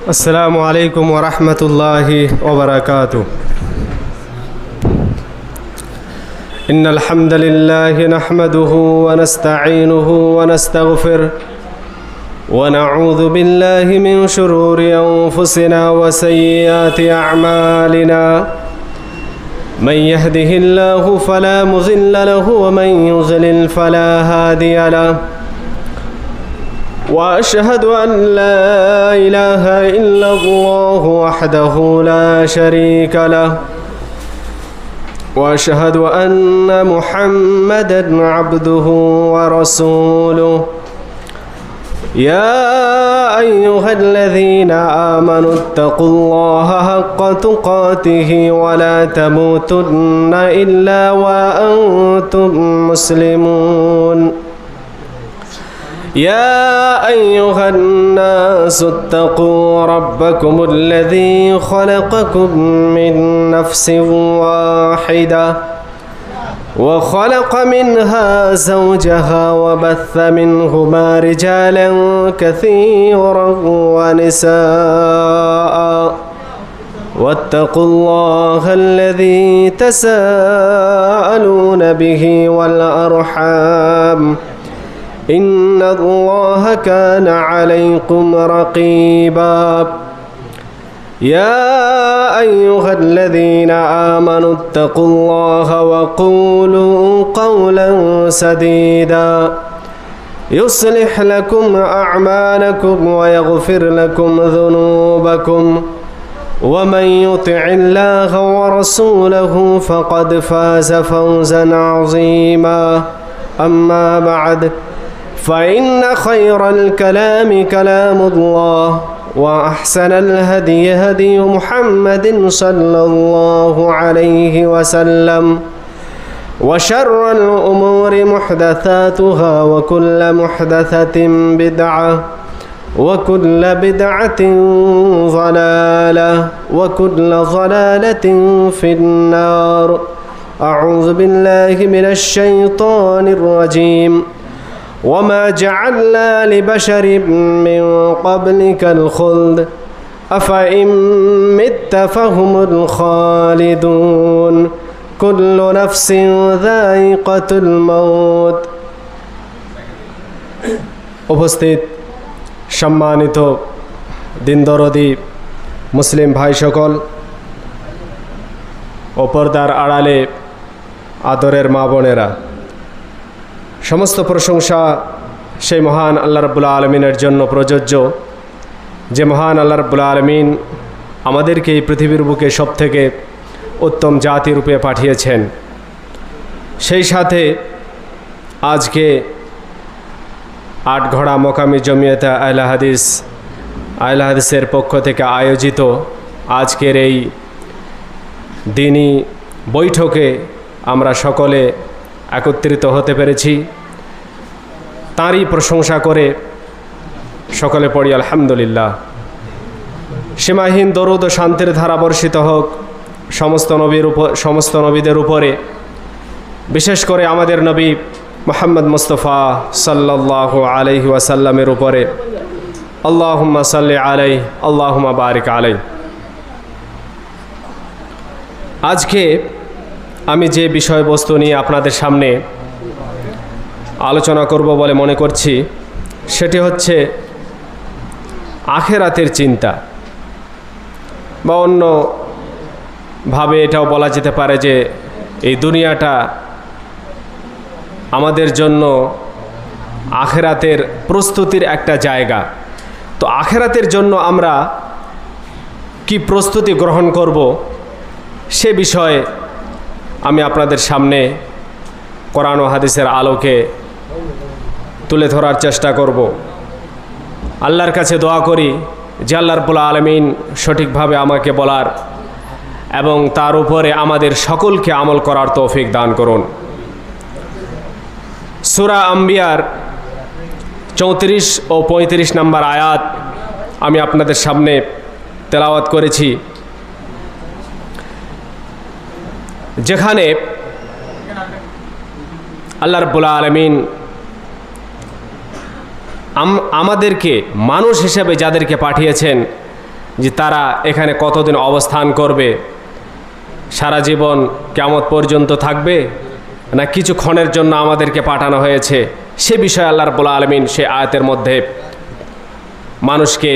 السلام عليكم ورحمة الله وبركاته. إن الحمد لله نحمده ونستعينه ونستغفره ونعوذ بالله من شرور أنفسنا وسيئات أعمالنا. من يهده الله فلا مضل له ومن يضلل فلا هادي له. وأشهد أن لا إله إلا الله وحده لا شريك له. وأشهد أن محمدًا عبده ورسوله. يا أيها الذين آمنوا اتقوا الله حق تقاته ولا تموتن إلا وأنتم مسلمون. يا أيها الناس اتقوا ربكم الذي خلقكم من نفس واحدة وخلق منها زوجها وبث منهما رجالا كثيرا ونساء. واتقوا الله الذي تساءلون به والأرحام إن الله كان عليكم رقيبا. يا أيها الذين آمنوا اتقوا الله وقولوا قولا سديدا يصلح لكم أعمالكم ويغفر لكم ذنوبكم ومن يطع الله ورسوله فقد فاز فوزا عظيما. أما بعد فإن خير الكلام كلام الله وأحسن الهدي هدي محمد صلى الله عليه وسلم وشر الأمور محدثاتها وكل محدثة بدعة وكل بدعة ضلالة وكل ضلالة في النار. أعوذ بالله من الشيطان الرجيم. وما جعلنا لبشر من قبلك الخلد أفإن مت فهم الخالدون كل نفس ذائقة الموت. উপস্থিত সম্মানিত দিনদরদি মুসলিম ভাই সকল ও পর্দার আড়ালে আদরের মা বোনেরা, সমস্ত প্রশংসা সেই মহান আল্লাহ রাব্বুল আলামিনের জন্য প্রযোজ্য, যে মহান আল্লাহ রাব্বুল আলামিন আমাদেরকে এই পৃথিবীর বুকে সবথেকে উত্তম জাতি রূপে পাঠিয়েছেন। সেই সাথে আজকে আটঘড়া মকামি জমিয়তে আহলে হাদিসের পক্ষ থেকে আয়োজিত আজকের এই দিনী বৈঠকে আমরা সকলে একত্রিত হতে পেরেছি। তাঁরই প্রশংসা করে সকলে পড়ি আলহামদুলিল্লাহ। সীমাহীন দরুদ ও শান্তির ধারা বর্ষিত হোক সমস্ত নবীদের উপরে, বিশেষ করে আমাদের নবী মুহাম্মদ মুস্তাফা সাল্লাল্লাহু আলাইহি ওয়াসাল্লামের উপরে। আল্লাহুম্মা সাল্লি আলাইহি আল্লাহুম্মা বারিক আলাইহি। আজকে আমি যে বিষয়বস্তু নিয়ে আপনাদের সামনে আলোচনা করব বলে মনে করছি, সেটি হচ্ছে আখিরাতের চিন্তা, বা অন্যভাবে এটাও বলা যেতে পারে যে এই দুনিয়াটা আমাদের জন্য আখিরাতের প্রস্তুতির একটা জায়গা। তো আখিরাতের জন্য আমরা কি প্রস্তুতি গ্রহণ করব, সে বিষয়ে আমি আপনাদের সামনে কোরআন ও হাদিসের আলোকে তুলে ধরার চেষ্টা করব। আল্লাহর কাছে দোয়া করি যে আল্লাহ রাব্বুল আলামিন সঠিকভাবে আমাকে বলার এবং তার উপরে আমাদের সকলকে আমল করার তৌফিক দান করুন। সূরা আম্বিয়ার 34 ও 35 নম্বর আয়াত আমি আপনাদের সামনে তেলাওয়াত করেছি, যেখানে আল্লাহ রাব্বুল আলামিন আমাদেরকে মানুষ হিসেবে যাদেরকে পাঠিয়েছেন যে তারা এখানে কতদিন অবস্থান করবে, সারা জীবন কিয়ামত পর্যন্ত থাকবে না কিছুক্ষণের জন্য আমাদেরকে পাঠানো হয়েছে, সে বিষয়ে আল্লাহ রাব্বুল আলামিন সে আয়াতের মধ্যে মানুষকে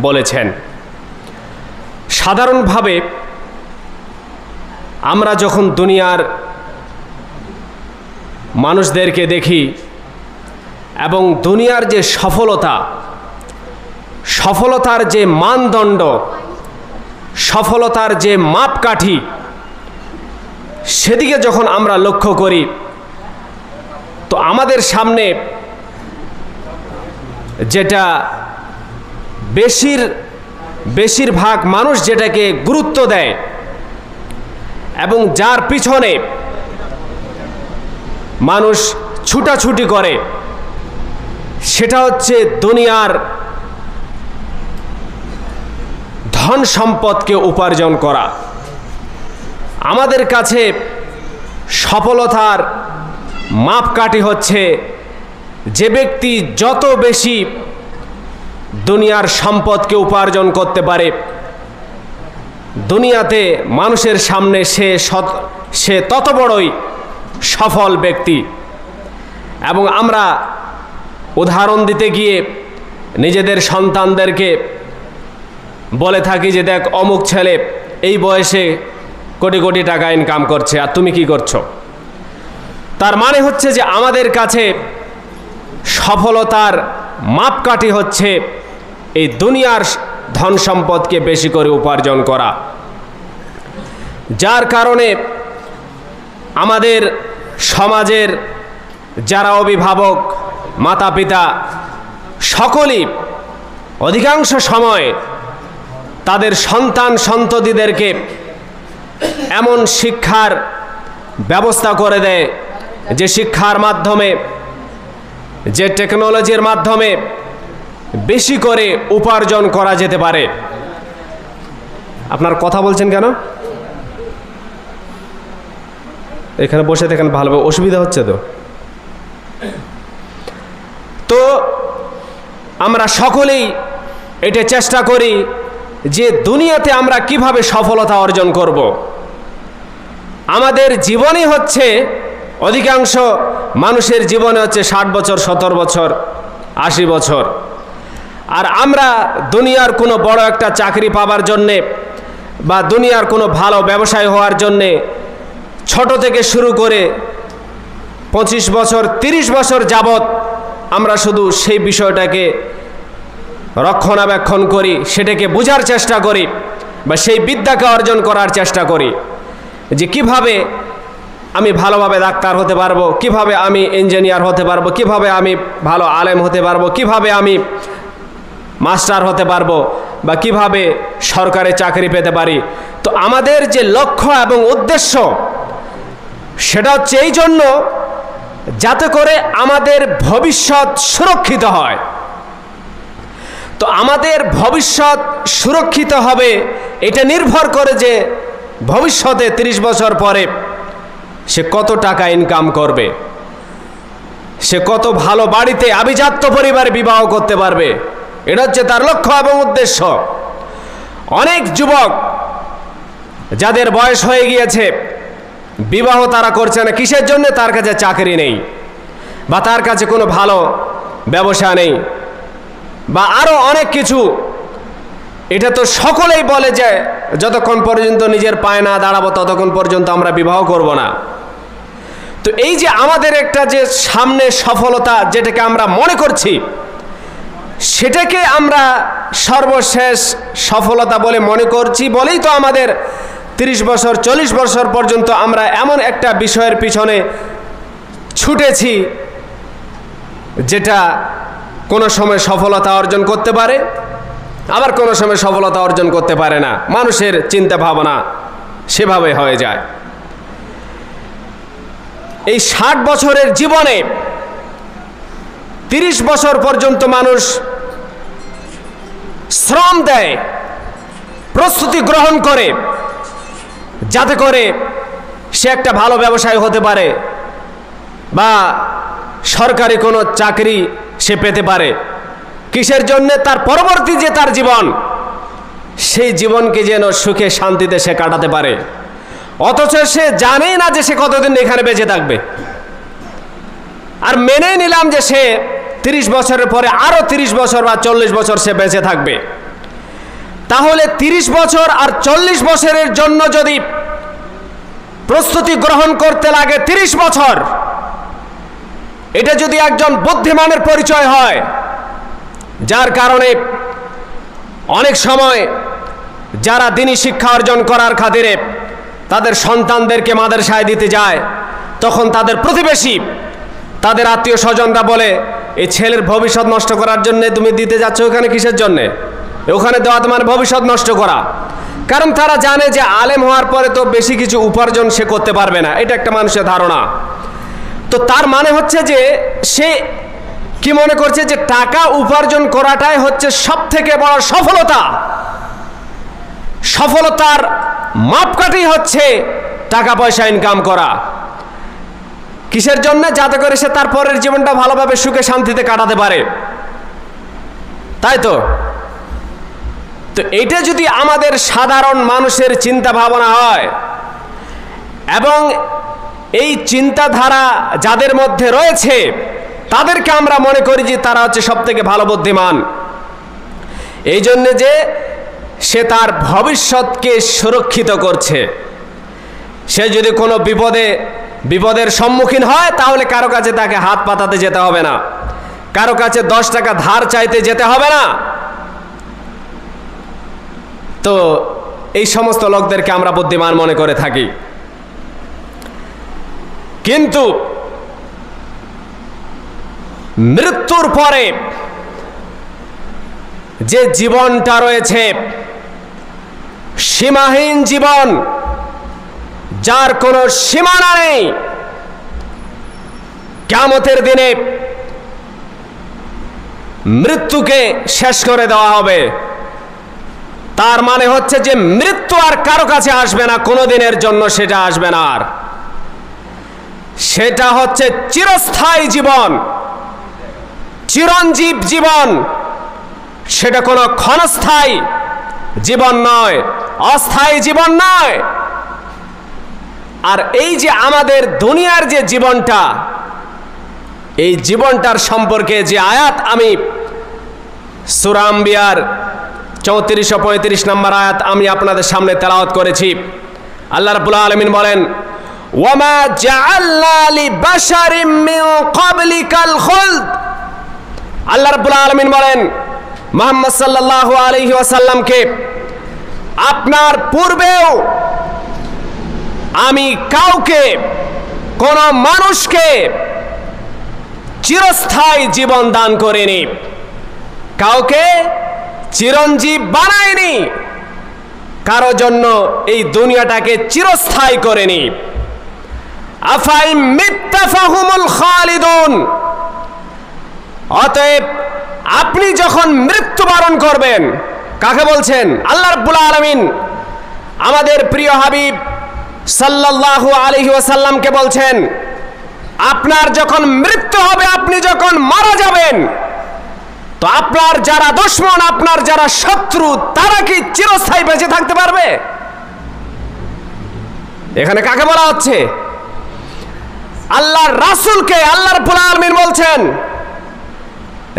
বলেছেন। সাধারণভাবে আমরা যখন দুনিয়ার মানুষদেরকে দেখি এবং দুনিয়ার যে সফলতার যে মানদণ্ড, সফলতার যে মাপকাঠি, সেদিকে যখন আমরা লক্ষ্য করি, তো আমাদের সামনে যেটা বেশিরভাগ মানুষ যেটাকে গুরুত্ব দেয় এবং যার পিছনে মানুষ ছুটাছুটি করে, সেটা হচ্ছে দুনিয়ার ধন সম্পদকে উপার্জন করা। আমাদের কাছে সফলতার মাপকাঠি হচ্ছে যে ব্যক্তি যত বেশি দুনিয়ার সম্পদকে উপার্জন করতে পারে, দুনিয়াতে মানুষের সামনে সে তত বড়ই সফল ব্যক্তি। এবং আমরা উদাহরণ দিতে গিয়ে নিজেদের সন্তানদেরকে বলে থাকি যে দেখ অমুক ছেলে এই বয়সে কোটি কোটি টাকা ইনকাম করছে, আর তুমি কি করছো? তার মানে হচ্ছে যে আমাদের কাছে সফলতার মাপকাঠি হচ্ছে এই দুনিয়ার ধন সম্পদকে বেশি করে উপার্জন করা, যার কারণে আমাদের সমাজের যারা অভিভাবক, মাতা পিতা, সকলেই অধিকাংশ সময় তাদের সন্তান সন্ততিদেরকে এমন শিক্ষার ব্যবস্থা করে দেয় যে শিক্ষার মাধ্যমে, যে টেকনোলজির মাধ্যমে বেশি করে উপার্জন করা যেতে পারে। আপনার কথা বলছেন কেন? এখানে বসে দেখেন, ভালোভাবে অসুবিধা হচ্ছে তো আমরা সকলেই এটা চেষ্টা করি যে দুনিয়াতে আমরা কিভাবে সফলতা অর্জন করব। আমাদের জীবনই হচ্ছে, অধিকাংশ মানুষের জীবনে হচ্ছে 60 বছর, 70 বছর, 80 বছর। আর আমরা দুনিয়ার কোনো বড় একটা চাকরি পাবার জন্যে বা দুনিয়ার কোনো ভালো ব্যবসায়ী হওয়ার জন্যে ছোট থেকে শুরু করে 25 বছর 30 বছর যাবত আমরা শুধু সেই বিষয়টাকে রক্ষণাবেক্ষণ করি, সেটাকে বোঝার চেষ্টা করি বা সেই বিদ্যাকে অর্জন করার চেষ্টা করি যে কিভাবে আমি ভালোভাবে ডাক্তার হতে পারবো, কিভাবে আমি ইঞ্জিনিয়ার হতে পারবো, কিভাবে আমি ভালো আলেম হতে পারবো, কিভাবে আমি মাস্টার হতে পারবো বা কিভাবে সরকারি চাকরি পেতে পারি। তো আমাদের যে লক্ষ্য এবং উদ্দেশ্য সেটা হচ্ছে এই জন্য যাতে করে আমাদের ভবিষ্যৎ সুরক্ষিত হয়। তো আমাদের ভবিষ্যৎ সুরক্ষিত হবে এটা নির্ভর করে যে ভবিষ্যতে 30 বছর পরে সে কত টাকা ইনকাম করবে, সে কত ভালো বাড়িতে আভিজাত্য পরিবারে বিবাহ করতে পারবে। এটা হচ্ছে তার লক্ষ্য এবং উদ্দেশ্য। অনেক যুবক যাদের বয়স হয়ে গিয়েছে, বিবাহ তারা করছে না, কিসের জন্য? তার কাছে চাকরি নেই বা তার কাছে কোনো ভালো ব্যবসা নেই বা আরও অনেক কিছু। এটা তো সকলেই বলে যে যতক্ষণ পর্যন্ত নিজের পায়ে না দাঁড়াবো ততক্ষণ পর্যন্ত আমরা বিবাহ করব না। তো এই যে আমাদের একটা যে সামনে সফলতা যেটাকে আমরা মনে করছি, সেটাকে আমরা সর্বশেষ সফলতা বলে মনে করছি বলেই তো আমাদের 30 বছর 40 বছর পর্যন্ত আমরা এমন একটা বিষয়ের পিছনে ছুটেছি যেটা কোনো সময় সফলতা অর্জন করতে পারে, আবার কোনো সময় সফলতা অর্জন করতে পারে না। মানুষের চিন্তা ভাবনা সেভাবে হয়ে যায়। এই 60 বছরের জীবনে 30 বছর পর্যন্ত মানুষ শ্রম দেয়, প্রস্তুতি গ্রহণ করে, যাতে করে সে একটা ভালো ব্যবসায়ী হতে পারে বা সরকারি কোনো চাকরি সে পেতে পারে। কিসের জন্যে? তার পরবর্তী যে তার জীবন, সেই জীবনকে যেন সুখে শান্তিতে সে কাটাতে পারে, অথচ সে জানেই না যে সে কতদিন এখানে বেঁচে থাকবে। আর মেনে নিলাম যে সে 30 বছরের পরে আরো 30 বছর বা 40 বছর সে বেঁচে থাকবে। তাহলে 30 বছর আর 40 বছরের জন্য যদি প্রস্তুতি গ্রহণ করতে লাগে 30 বছর, এটা যদি একজন বুদ্ধিমানের পরিচয় হয়, যার কারণে অনেক সময় যারা দ্বীনি শিক্ষা অর্জন করার খাতিরে তাদের সন্তানদেরকে মাদ্রাসায় দিতে যায়, তখন তাদের প্রতিবেশী, তাদের আত্মীয় স্বজনরা বলে, এই ছেলের ভবিষ্যৎ নষ্ট করার জন্য তুমি দিতে যাচ্ছ ওখানে, কিসের জন্যে? ওখানে দেওয়া তোমার ভবিষ্যৎ নষ্ট করা। কারণ তারা জানে যে আলেম হওয়ার পরে তো বেশি কিছু উপার্জন সে করতে পারবে না, এটা একটা মানুষের ধারণা। তো তার মানে হচ্ছে যে সে কি মনে করছে যে টাকা উপার্জন করাটাই হচ্ছে সব থেকে বড় সফলতা। সফলতার মাপকাঠি হচ্ছে টাকা পয়সা ইনকাম করা। কিসের জন্য? যাতে করে সে তার পরের জীবনটা ভালোভাবে সুখে শান্তিতে কাটাতে পারে, তাই তো? তো এটা যদি আমাদের সাধারণ মানুষের চিন্তা ভাবনা হয়, এবং এই চিন্তাধারা যাদের মধ্যে রয়েছে তাদেরকে আমরা মনে করি যে তারা হচ্ছে সব থেকে ভালো বুদ্ধিমান, এই জন্যে যে সে তার ভবিষ্যৎকে সুরক্ষিত করছে। সে যদি কোনো বিপদের সম্মুখীন হয়, তাহলে কারো কাছে তাকে হাত পাতাতে যেতে হবে না, কারো কাছে 10 টাকা ধার চাইতে যেতে হবে না। তো এই সমস্ত লোকদেরকে আমরা বুদ্ধিমান মনে করে থাকি। কিন্তু মৃত্যুর পরে যে জীবনটা রয়েছে, সীমাহীন জীবন, যার কোনো সীমানা নেই, কিয়ামতের দিনে মৃত্যুকে শেষ করে দেওয়া হবে। তার মানে হচ্ছে যে মৃত্যু আর কারো কাছে আসবে না, কোনো দিনের জন্য সেটা আসবে না। আর সেটা হচ্ছে চিরস্থায়ী জীবন, চিরঞ্জীব জীবন। সেটা কোনো ক্ষণস্থায়ী জীবন নয়, অস্থায়ী জীবন নয়। আর এই যে আমাদের দুনিয়ার যে জীবনটা, এই জীবনটার সম্পর্কে যে আয়াত আমি সূরা আম্বিয়ার 34 ও 35 নম্বর আয়াত আমি আপনাদের সামনে তেলাওয়াত করেছি। আল্লাহ রাব্বুল আলামিন বলেন, ওয়ামা জাআলনা লিবাশারিম মিন ক্বাবলিকাল খুলদ। আল্লাহ রাব্বুল আলামিন বলেন মুহাম্মদ সাল্লাল্লাহু আলাইহি ওয়াসাল্লামকে, আপনার পূর্বেও আমি কাউকে, কোন মানুষকে চিরস্থায়ী জীবন দান করিনি, কাউকে চিরঞ্জীব বানাইনি, কারো জন্য এই দুনিয়াটাকে চিরস্থায়ী করেনি। আফাইম মিত্তা ফাহুমুল খালিদুন। অতএব আপনি যখন মৃত্যুবরণ করবেন, কাকে বলছেন? আল্লাহ রাব্বুল আলামিন আমাদের প্রিয় হাবিব সাল্লাল্লাহু আলাইহি ওয়াসাল্লামকে বলছেন, আপনার যখন মৃত্যু হবে, আপনি যখন মারা যাবেন, তো আপনার যারা দুশমন, আপনার যারা শত্রু, তারা কি চিরস্থায়ী বেঁচে থাকতে পারবে? এখানে কাকে বলা হচ্ছে? আল্লাহর রাসূলকে। আল্লাহ রাব্বুল আলামিন বলছেন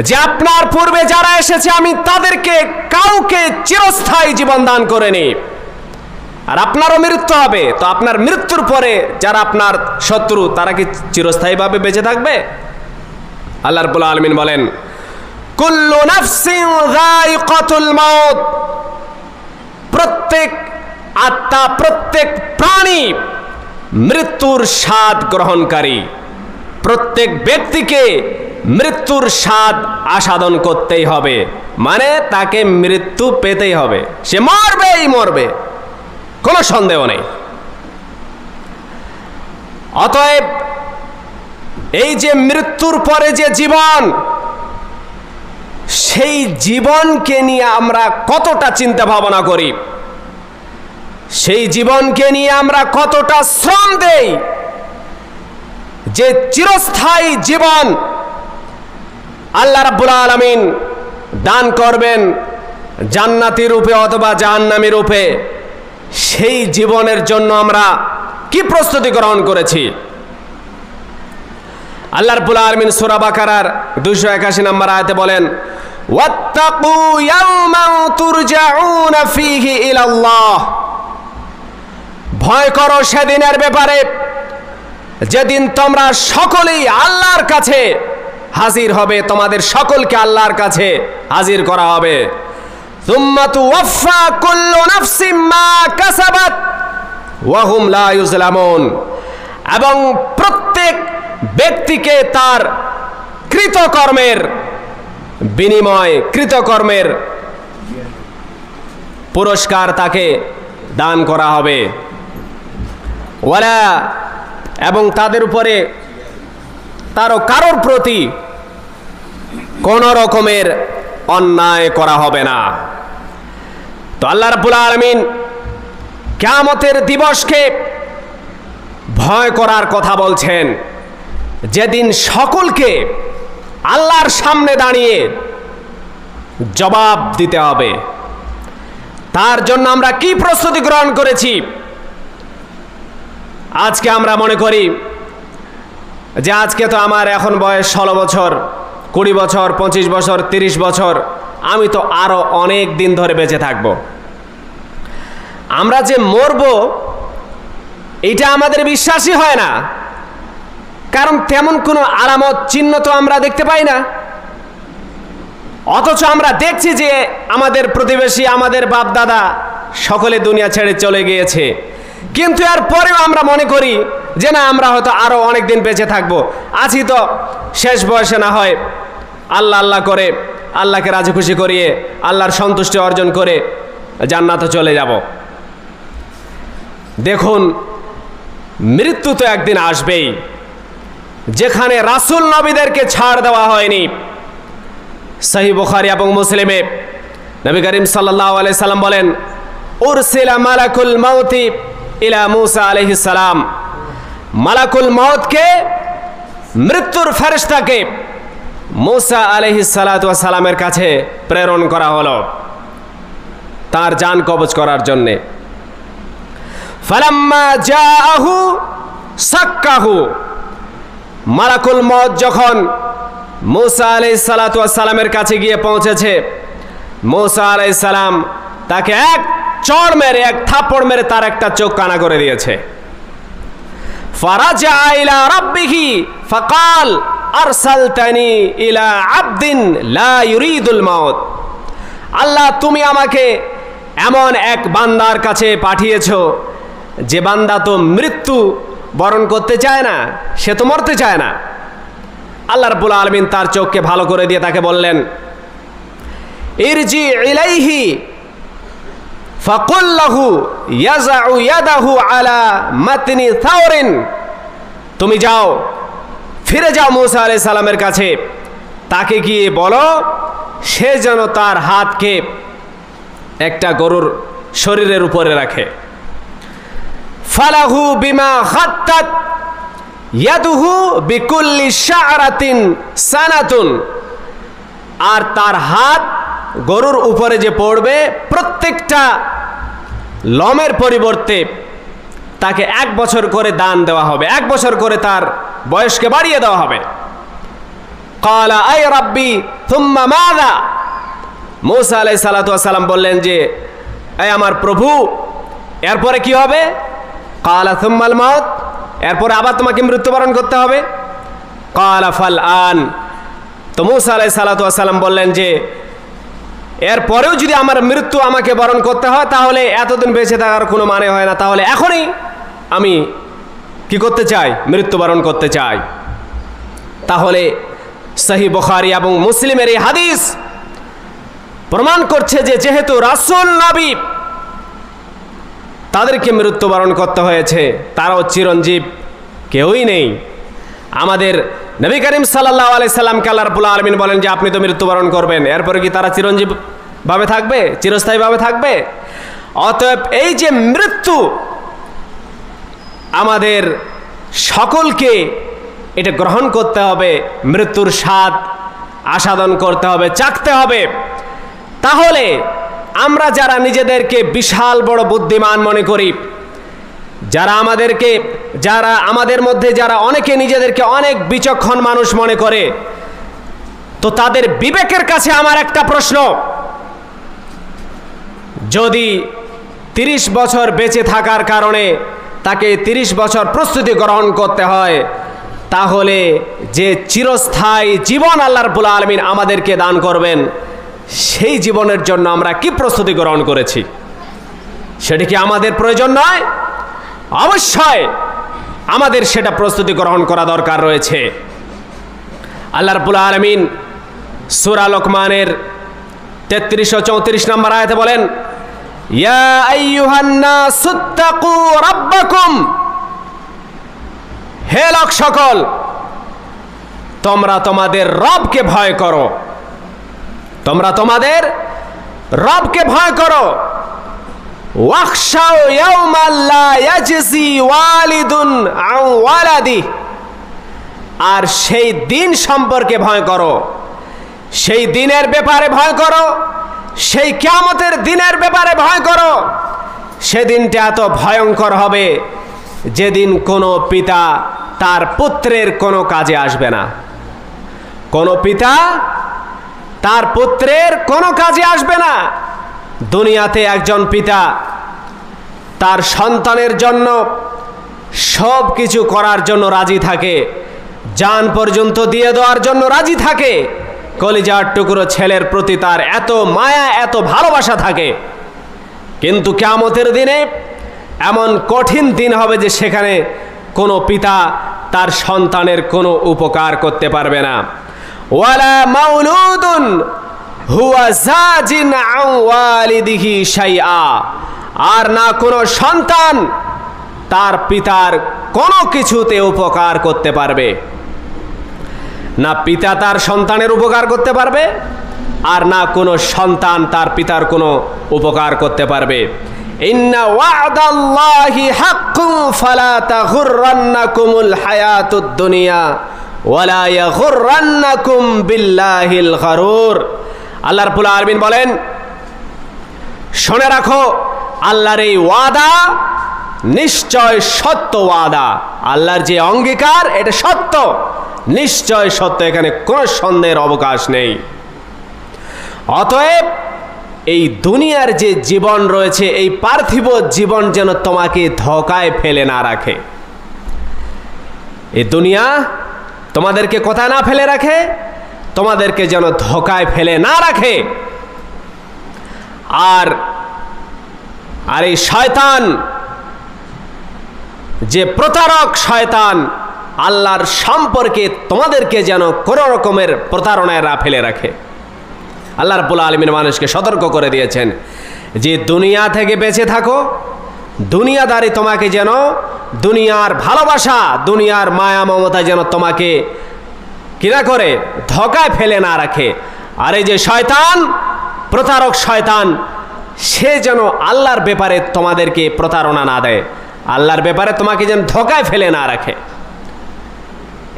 যে আপনার পূর্বে যারা এসেছে আমি তাদেরকে কাউকে চিরস্থায়ী জীবন দান করিনি, আর আপনারও মৃত্যু হবে, তো আপনার মৃত্যুর পরে যারা আপনার শত্রু, তারা কি চিরস্থায়ীভাবে বেঁচে থাকবে? আল্লাহ রাব্বুল আলামিন বলেন, কুল্লু নাফসিন যায়িকাতুল মাউত। প্রত্যেক আত্মা, প্রত্যেক প্রাণী মৃত্যুর স্বাদ গ্রহণকারী। প্রত্যেক ব্যক্তিকে মৃত্যুর স্বাদ আস্বাদন করতেই হবে, মানে তাকে মৃত্যু পেতেই হবে, সে মরবেই মরবে, কোনো সন্দেহ নেই। অতএব এই যে মৃত্যুর পরে যে জীবন, সেই জীবনকে নিয়ে আমরা কতটা চিন্তা ভাবনা করি, সেই জীবনকে নিয়ে আমরা কতটা শ্রম দেই, যে চিরস্থায়ী জীবন আল্লাহ রাব্বুল আলামিন দান করবেন জান্নাতি রূপে অথবা জাহান্নামী রূপে, সেই জীবনের জন্য আমরা কি প্রস্তুতি গ্রহণ করেছি? আল্লাহ রাব্বুল আলামিন সূরা বাকারার 281 নম্বর আয়াতে বলেন, ওয়াত্তাকু ইয়াওমান তুরজাউনা ফীহি ইলাল্লাহ, ভয় করো সেদিনের ব্যাপারে যেদিন তোমরা সকলেই আল্লাহর কাছে হাজির হবে, তোমাদের সকলকে আল্লাহর কাছে হাজির করা হবে। সুম্মা তুওয়াফা কুল্লু নাফসিম মা কাসাবাত ওয়া হুম লা ইউজলামুন, এবং প্রত্যেক ব্যক্তিকে তার কৃতকর্মের বিনিময়, কৃতকর্মের পুরস্কার তাকে দান করা হবে। ওয়ালা, এবং তাদের উপরে কারোর প্রতি কোন রকমের অন্যায় করা হবে না। তো আল্লাহ রাব্বুল আলামিন কিয়ামতের দিবসকে ভয় করার কথা বলছেন, যেদিন সকলকে আল্লাহর সামনে দাঁড়িয়ে জবাব দিতে হবে। তার জন্য আমরা কি প্রস্তুতি গ্রহণ করেছি? আজকে আমরা মনে করি যে আজকে তো আমার এখন বয়স 16 বছর, 20 বছর, 25 বছর, 30 বছর, আমি তো আরো অনেক দিন ধরে বেঁচে থাকব। আমরা যে মরব এটা আমাদের বিশ্বাসই হয় না, কারণ তেমন কোনো আলামত চিহ্ন তো আমরা দেখতে পাই না। অথচ আমরা দেখছি যে আমাদের প্রতিবেশী, আমাদের বাপ দাদা সকলে দুনিয়া ছেড়ে চলে গিয়েছে, কিন্তু এর পরেও আমরা মনে করি যে না, আমরা হয়তো আরো অনেক দিন বেঁচে থাকবো, আছি তো, শেষ বয়সে না হয় আল্লাহ আল্লাহ করে আল্লাহকে রাজি খুশি করিয়ে আল্লাহর সন্তুষ্টি অর্জন করে জান্নাতে চলে যাব। দেখুন, মৃত্যু তো একদিন আসবেই, যেখানে রাসূল নবীদেরকে ছাড় দেওয়া হয়নি। সহিহ বুখারী এবং মুসলিমে নবী করিম সাল্লাল্লাহু আলাইহি সাল্লাম বলেন, উরসিলা মালাকুল মাউতি ইলা মুসা আলাইহিস সালাম, মালাকুল মউতকে, মৃত্যুর ফেরেশতাকে মুসা আলাইহিস সালাতু ওয়াস সালামের কাছে প্রেরণ করা হলো তার জান কবজ করার জন্য। ফালাম্মা জাআহু সাক্কাহু, মালাকুল মউত যখন মুসা আলাইহিস সালাতু ওয়াস সালামের কাছে গিয়ে পৌঁছেছে, মুসা আলাইহিস সালাম তাকে এক চড় মেরে, এক থাপ্পড় মেরে তার একটা চোখ কানা করে দিয়েছে। ফারাজা ইলা রাব্বিহি ফাকাল আরসালতানি ইলা আবদিন লা ইউরিদুল মাউত, আল্লাহ তুমি আমাকে এমন এক বান্দার কাছে পাঠিয়েছো যে বান্দা তো মৃত্যু বরণ করতে চায় না, সে তো মরতে চায় না। আল্লাহ রাব্বুল আলামিন তার চোখকে ভালো করে দিয়ে তাকে বললেন, ইরজি ইলাইহি ফাকুল্লাহু ইয়াজাউ ইয়াদাহু আলা মাতনি থাওরিন, তুমি যাও, ফিরে যাও মুসা আলাইহিস সালামের কাছে, তাকে গিয়ে বলো সে যেন তার হাতকে একটা গরুর শরীরের উপরে রাখে। ফালাহু বিমা খাত্তাত ইয়াদুহু বিকুল্লি শাআরাতিন সানাতুন, আর তার হাত গরুর উপরে যে পড়বে প্রত্যেকটা লমের পরিবর্তে তাকে 1 বছর করে দান দেওয়া হবে, 1 বছর করে তার বয়সকে বাড়িয়ে দেওয়া হবে। ক্বালা আই রাব্বি থুম্মা মাযা, মুসা আলাইহিস সালাতু ওয়াস সালাম বললেন যে এই আমার প্রভু, এরপরে কি হবে? ক্বালা থুম্মাল মাউত, এরপরে আবার তোমাকে মৃত্যুবরণ করতে হবে। ক্বালা ফাল আন, তো মুসা আলাইহিস সালাতু ওয়াস সালাম বললেন যে এরপরেও যদি আমার মৃত্যু আমাকে বরণ করতে হয় তাহলে এতদিন বেঁচে থাকার কোনো মানে হয় না, তাহলে এখনই আমি কি করতে চাই? মৃত্যুবরণ করতে চাই। তাহলে সহিহ বুখারী এবং মুসলিমের এই হাদিস প্রমাণ করছে যে যেহেতু রাসূল নবী তাদেরকে মৃত্যুবরণ করতে হয়েছে, তারাও চিরঞ্জীব কেউই নেই। আমাদের নবী করিম সাল্লাল্লাহু আলাইহি সাল্লামকে আল্লাহ রাব্বুল আলামিন বলেন যে আপনি তো মৃত্যুবরণ করবেন, এরপরে কি তারা চিরঞ্জীব ভাবে থাকবে, চিরস্থায়ীভাবে থাকবে? অতএব এই যে মৃত্যু, আমাদের সকলকে এটা গ্রহণ করতে হবে, মৃত্যুর স্বাদ আস্বাদন করতে হবে, চাখতে হবে। তাহলে আমরা যারা নিজেদেরকে বিশাল বড় বুদ্ধিমান মনে করি, যারা আমাদের মধ্যে যারা অনেকে নিজেদেরকে অনেক বিচক্ষণ মানুষ মনে করে, তো তাদের বিবেকের কাছে আমার একটা প্রশ্ন, যদি 30 বছর বেঁচে থাকার কারণে তাকে 30 বছর প্রস্তুতি গ্রহণ করতে হয়, তাহলে যে চিরস্থায়ী জীবন আল্লাহ রাব্বুল আলামিন আমাদেরকে দান করবেন, সেই জীবনের জন্য আমরা কি প্রস্তুতি গ্রহণ করেছি? সেটা কি আমাদের প্রয়োজন নয়? অবশ্যই আমাদের সেটা প্রস্তুতি গ্রহণ করা দরকার রয়েছে। আল্লাহ রাব্বুল আলামিন সূরা লোকমানের 33 ও 34 নম্বর আয়াতে বলেন, ইয়া আইয়ুহান নাসুত্তাকু রাব্বাকুম, হে লোক সকল, তোমরা তোমাদের রবকে ভয় করো, তোমরা তোমাদের রবকে ভয় করো। ওয়াখশাউ ইয়াওমান লা ইয়াজজি ওয়ালিদুন আন ওয়ালাদি, আর সেই দিন সম্পর্কে ভয় করো, সেই দিনের ব্যাপারে ভয় করো, সেই কিয়ামতের দিনের ব্যাপারে ভয় করো। সেদিনটা এত ভয়ঙ্কর হবে যেদিন কোনো পিতা তার পুত্রের কোনো কাজে আসবে না, কোনো পিতা তার পুত্রের কোনো কাজে আসবে না। দুনিয়াতে একজন পিতা তার সন্তানের জন্য সব কিছু করার জন্য রাজি থাকে, জান পর্যন্ত দিয়ে দেওয়ার জন্য রাজি থাকে, কলিজার টুকরো ছেলের প্রতি তার এত মায়া, এত ভালোবাসা থাকে। কিন্তু কিয়ামতের দিনে এমন কঠিন দিন হবে যে সেখানে কোনো পিতা তার সন্তানের কোনো উপকার করতে পারবে না। ওয়ালা মাউলুদুন হুয়া জাজিন আন ওয়ালিদিহি শাইআ, আর না কোনো সন্তান তার পিতার কোনো কিছুতে উপকার করতে পারবে না, পিতা তার সন্তানের উপকার করতে পারবে, আর না কোনো সন্তান তার পিতার কোনো উপকার করতে পারবে। ইন্না ওয়া'দাল্লাহি হাক্কুন ফালা তাগুররান্নাকুমুল হায়াতুদ দুনিয়া ওয়ালা ইয়াগুররান্নাকুম বিল্লাহিল গারুর। আল্লাহ রাব্বুল আলামিন বলেন, শুনে রাখো, আল্লাহর এই ওয়াদা নিশ্চয় সত্য ওয়াদা, আল্লাহর যে অঙ্গীকার এটা সত্য, নিশ্চয় সত্য, এখানে কোনো সন্দেহের অবকাশ নেই। অতএব এই দুনিয়ার যে জীবন রয়েছে, এই পার্থিব জীবন যেন তোমাকে ধোঁকায় ফেলে না রাখে। এই দুনিয়া তোমাদেরকে কোথায় না ফেলে রাখে, তোমাদেরকে যেন ধোঁকায় ফেলে না রাখে। আর এই শয়তান, যে প্রতারক শয়তান, আল্লাহর সম্পর্কে তোমাদেরকে যেন কোনো রকমের প্রতারণায় না ফেলে রাখে। আল্লাহ রাব্বুল আলামিন মানুষকে সতর্ক করে দিয়েছেন যে দুনিয়া থেকে বেঁচে থাকো, দুনিয়াদারি তোমাকে যেন, দুনিয়ার ভালোবাসা, দুনিয়ার মায়া মমতা যেন তোমাকে কিনা করে ধোঁকায় ফেলে না রাখে। আর এই যে শয়তান, প্রতারক শয়তান, সে যেন আল্লাহর ব্যাপারে তোমাদেরকে প্রতারণা না দেয়, আল্লাহর ব্যাপারে তোমাকে যেন ধোঁকায় ফেলে না রাখে।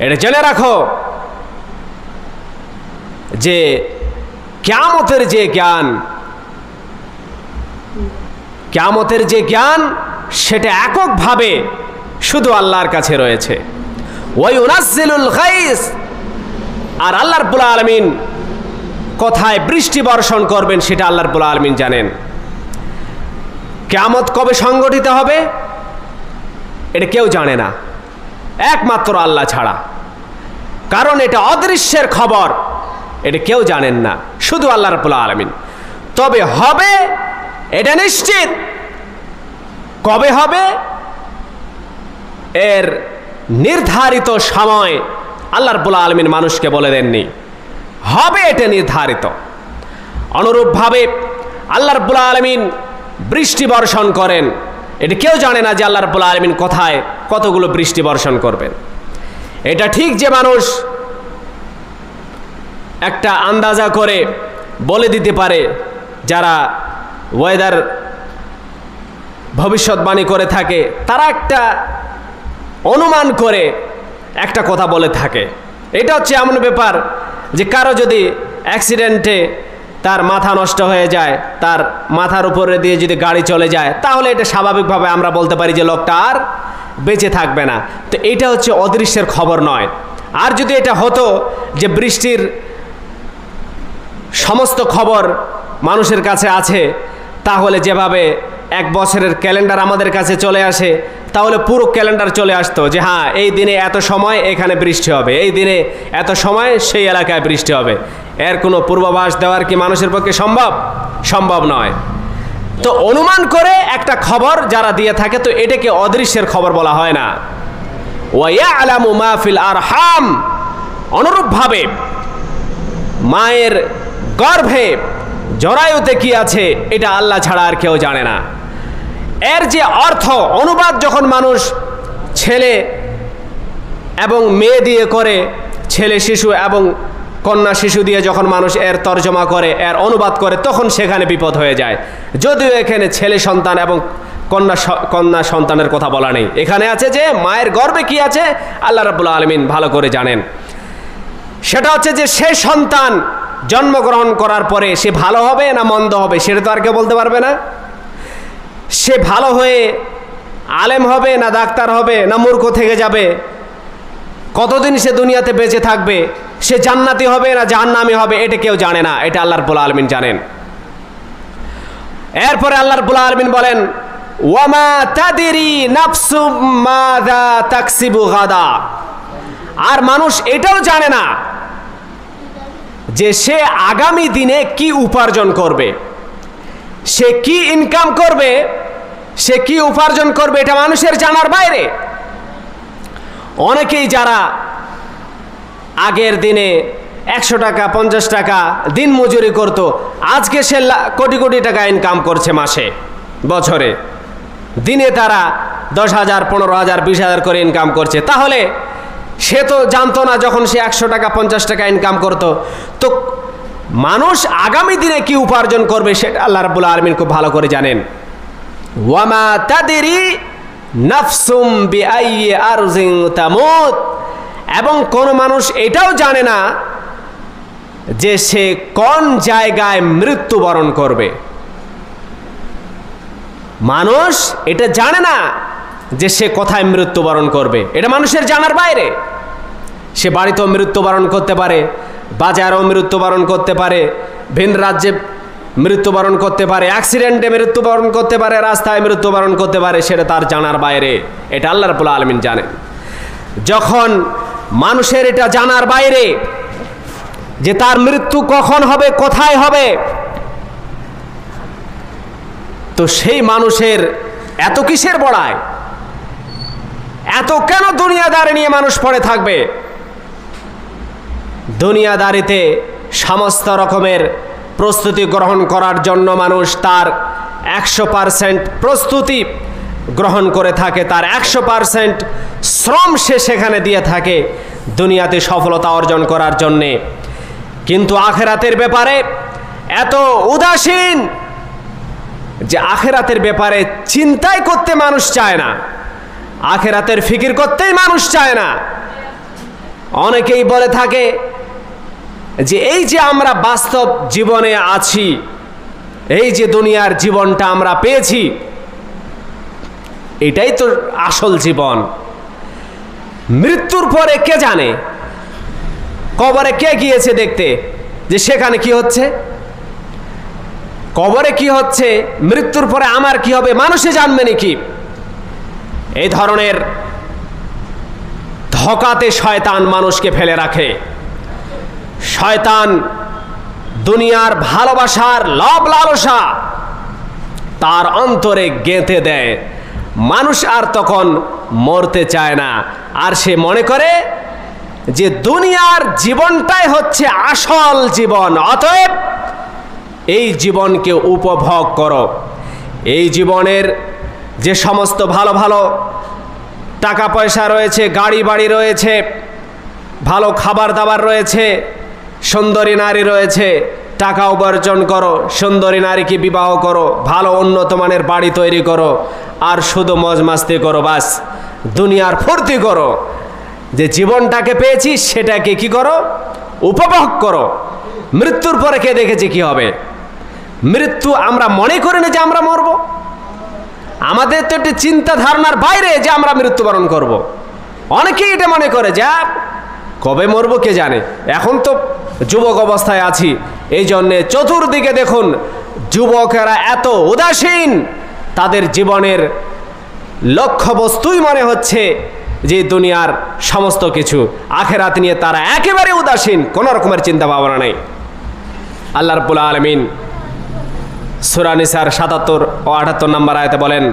এটা জেনে রাখো যে কিয়ামতের যে জ্ঞান, কিয়ামতের যে জ্ঞান, সেটা এককভাবে শুধু আল্লাহর কাছে রয়েছে। ওয়ায়ুনাজ্জিলুল গায়স, আর আল্লাহ রাব্বুল আলামিন কোথায় বৃষ্টি বর্ষণ করবেন সেটা আল্লাহ রাব্বুল আলামিন জানেন। কিয়ামত কবে সংগঠিত হবে এটা কেউ জানে না, একমাত্র আল্লাহ ছাড়া, কারণ এটা অদৃশ্যের খবর, এটা কেউ জানেন না, শুধু আল্লাহ রাব্বুল আলামিন। তবে হবে এটা নিশ্চিত। কবে হবে এর নির্ধারিত সময় আল্লাহ রাব্বুল আলামিন মানুষকে বলে দেননি, হবে এটা নির্ধারিত। অনুরূপভাবে আল্লাহ রাব্বুল আলামিন বৃষ্টি বর্ষণ করেন, এটা কেউ জানে না যে আল্লাহ রাব্বুল আলামিন কোথায় কতগুলো বৃষ্টি বর্ষণ করবেন। এটা ঠিক যে মানুষ একটা আন্দাজা করে বলে দিতে পারে, যারা ওয়েদার ভবিষ্যৎবাণী করে থাকে তারা একটা অনুমান করে একটা কথা বলে থাকে। এটা হচ্ছে এমন ব্যাপার যে কারো যদি অ্যাক্সিডেন্টে তার মাথা নষ্ট হয়ে যায়, তার মাথার উপরে দিয়ে যদি গাড়ি চলে যায়, তাহলে এটা স্বাভাবিকভাবে আমরা বলতে পারি যে লোকটা আর বেঁচে থাকবে না। তো এটা হচ্ছে অদৃশ্যের খবর নয়। আর যদি এটা হতো যে বৃষ্টির সমস্ত খবর মানুষের কাছে আছে, তাহলে যেভাবে এক বছরের ক্যালেন্ডার আমাদের কাছে চলে আসে, তাহলে পুরো ক্যালেন্ডার চলে আসতো যে হ্যাঁ এই দিনে এত সময় এখানে বৃষ্টি হবে, এই দিনে এত সময় সেই এলাকায় বৃষ্টি হবে। এর কোনো পূর্বাভাস দেওয়ার কি মানুষের পক্ষে সম্ভব নয়। তো অনুমান করে একটা খবর যারা দিয়ে থাকে, তো এটাকে অদৃশ্যের খবর বলা হয় না। ওয়ায়ালামু মা ফিল আরহাম, অনুরূপভাবে মায়ের গর্ভে জরায়ুতে কি আছে এটা আল্লাহ ছাড়া আর কেউ জানে না। এর যে অর্থ অনুবাদ যখন মানুষ ছেলে এবং মেয়ে দিয়ে করে, ছেলে শিশু এবং কন্যা শিশু দিয়ে যখন মানুষ এর তর্জমা করে, এর অনুবাদ করে, তখন সেখানে বিপদ হয়ে যায়। যদিও এখানে ছেলে সন্তান এবং কন্যা সন্তানের কথা বলা নেই, এখানে আছে যে মায়ের গর্ভে কি আছে আল্লাহ রাব্বুল আলামিন ভালো করে জানেন। সেটা হচ্ছে যে সে সন্তান জন্মগ্রহণ করার পরে সে ভালো হবে না মন্দ হবে সেটা তো আর কেউ বলতে পারবে না। সে ভালো হয়ে আলেম হবে না ডাক্তার হবে না মূর্খ থেকে যাবে, কতদিন সে দুনিয়াতে বেঁচে থাকবে, সে জান্নাতি হবে না জাহান্নামী হবে, এটা কেউ জানে না, এটা আল্লাহ রাব্বুল আলামিন জানেন। এরপরে আল্লাহ রাব্বুল আলামিন বলেন ওয়ামা তাদরি নাফসুম মাযা তাকসিবু গাদা, আর মানুষ এটাও জানে না যে সে আগামী দিনে কি উপার্জন করবে, সে কি ইনকাম করবে, সে কি উপার্জন করবে, এটা মানুষের জানার বাইরে। অনেকেই যারা আগের দিনে 100 টাকা 50 টাকা দিন মজুরি করত, আজকে সে কোটি কোটি টাকা ইনকাম করছে মাসে বছরে, দিনে তারা 10,000 15,000 20,000 করে ইনকাম করছে। তাহলে সে তো জানতো না যখন সে 100 টাকা 50 টাকা ইনকাম করত, তো মানুষ আগামী দিনে কি উপার্জন করবে সেটা আল্লাহ রাব্বুল আলামিন খুব ভালো করে জানেন। ওয়ামা তাদরি নাফসুম বিআইয়ি আরজিন তামুত, এবং কোন মানুষ এটাও জানে না যে সে কোন জায়গায় মৃত্যুবরণ করবে। মানুষ এটা জানে না যে সে কোথায় মৃত্যুবরণ করবে, এটা মানুষের জানার বাইরে। সে বাড়িতেও মৃত্যুবরণ করতে পারে, বাজারেও মৃত্যুবরণ করতে পারে, ভিন রাজ্যে মৃত্যুবরণ করতে পারে, অ্যাক্সিডেন্টে মৃত্যুবরণ করতে পারে, রাস্তায় মৃত্যুবরণ করতে পারে, সেটা তার জানার বাইরে, এটা আল্লাহ রাব্বুল আলামিন জানেন। যখন মানুষের এটা জানার বাইরে যে তার মৃত্যু কখন হবে কোথায় হবে, তো সেই মানুষের এত কিসের বড়ায়, এত কেন দুনিয়াদারি নিয়ে মানুষ পড়ে থাকবে? দুনিয়াদারিতে সমস্ত রকমের প্রস্তুতি গ্রহণ করার জন্য মানুষ তার 100% প্রস্তুতি গ্রহণ করে থাকে, তার 100% শ্রম সে সেখানে দিয়ে থাকে দুনিয়াতে সফলতা অর্জন করার জন্যে। কিন্তু আখেরাতের ব্যাপারে এত উদাসীন যে আখেরাতের ব্যাপারে চিন্তাই করতে মানুষ চায় না, আখেরাতের ফিকির করতেই মানুষ চায় না। অনেকেই বলে থাকে যে এই যে আমরা বাস্তব জীবনে আছি, এই যে দুনিয়ার জীবনটা আমরা পেয়েছি, এটাই তো আসল জীবন। মৃত্যুর পরে কে জানে, কবরে কে গিয়েছে দেখতে যে সেখানে কি হচ্ছে, কবরে কি হচ্ছে, মৃত্যুর পরে আমার কি হবে মানুষে জানবে নাকি? এই ধরনের ধোঁকাতে শয়তান মানুষকে ফেলে রাখে। শয়তান দুনিয়ার ভালোবাসার লোভ লালসা তার অন্তরে গেঁথে দেয়, মানুষ আর তখন মরতে চায় না, আর সে মনে করে যে দুনিয়ার জীবনটাই হচ্ছে আসল জীবন, অতএব এই জীবনকে উপভোগ করো। এই জীবনের যে সমস্ত ভালো ভালো টাকা পয়সা রয়েছে, গাড়ি বাড়ি রয়েছে, ভালো খাবার দাবার রয়েছে, সুন্দরী নারী রয়েছে, টাকা উপার্জন করো, সুন্দরী নারীকে বিবাহ করো, ভালো উন্নত মানের বাড়ি তৈরি করো, আর শুধু মজ মাস্তি করো, বাস দুনিয়ার ফুর্তি করো। যে জীবনটাকে পেয়েছি সেটাকে কি করো, উপভোগ করো। মৃত্যুর পরে কে দেখেছে কি হবে? মৃত্যু আমরা মনে করি না যে আমরা মরব। আমাদের তো একটি চিন্তা ধারণার বাইরে যে আমরা মৃত্যুবরণ করব। অনেকেই এটা মনে করে যে কবে মরব কে জানে। এখন তো যুবক অবস্থায় আছি, এই জন্যে চতুর্দিকে দেখুন যুবকেরা এত উদাসীন, তাদের জীবনের লক্ষ্যবস্তুই মনে হচ্ছে যে দুনিয়ার সমস্ত কিছু। আখেরাত নিয়ে তারা একেবারে উদাসীন, কোনো রকমের চিন্তা ভাবনা নেই। আল্লাহ রাব্বুল আলামিন সূরা নিসার ৭৭ ও ৭৮ নম্বর আয়াতে বলেন,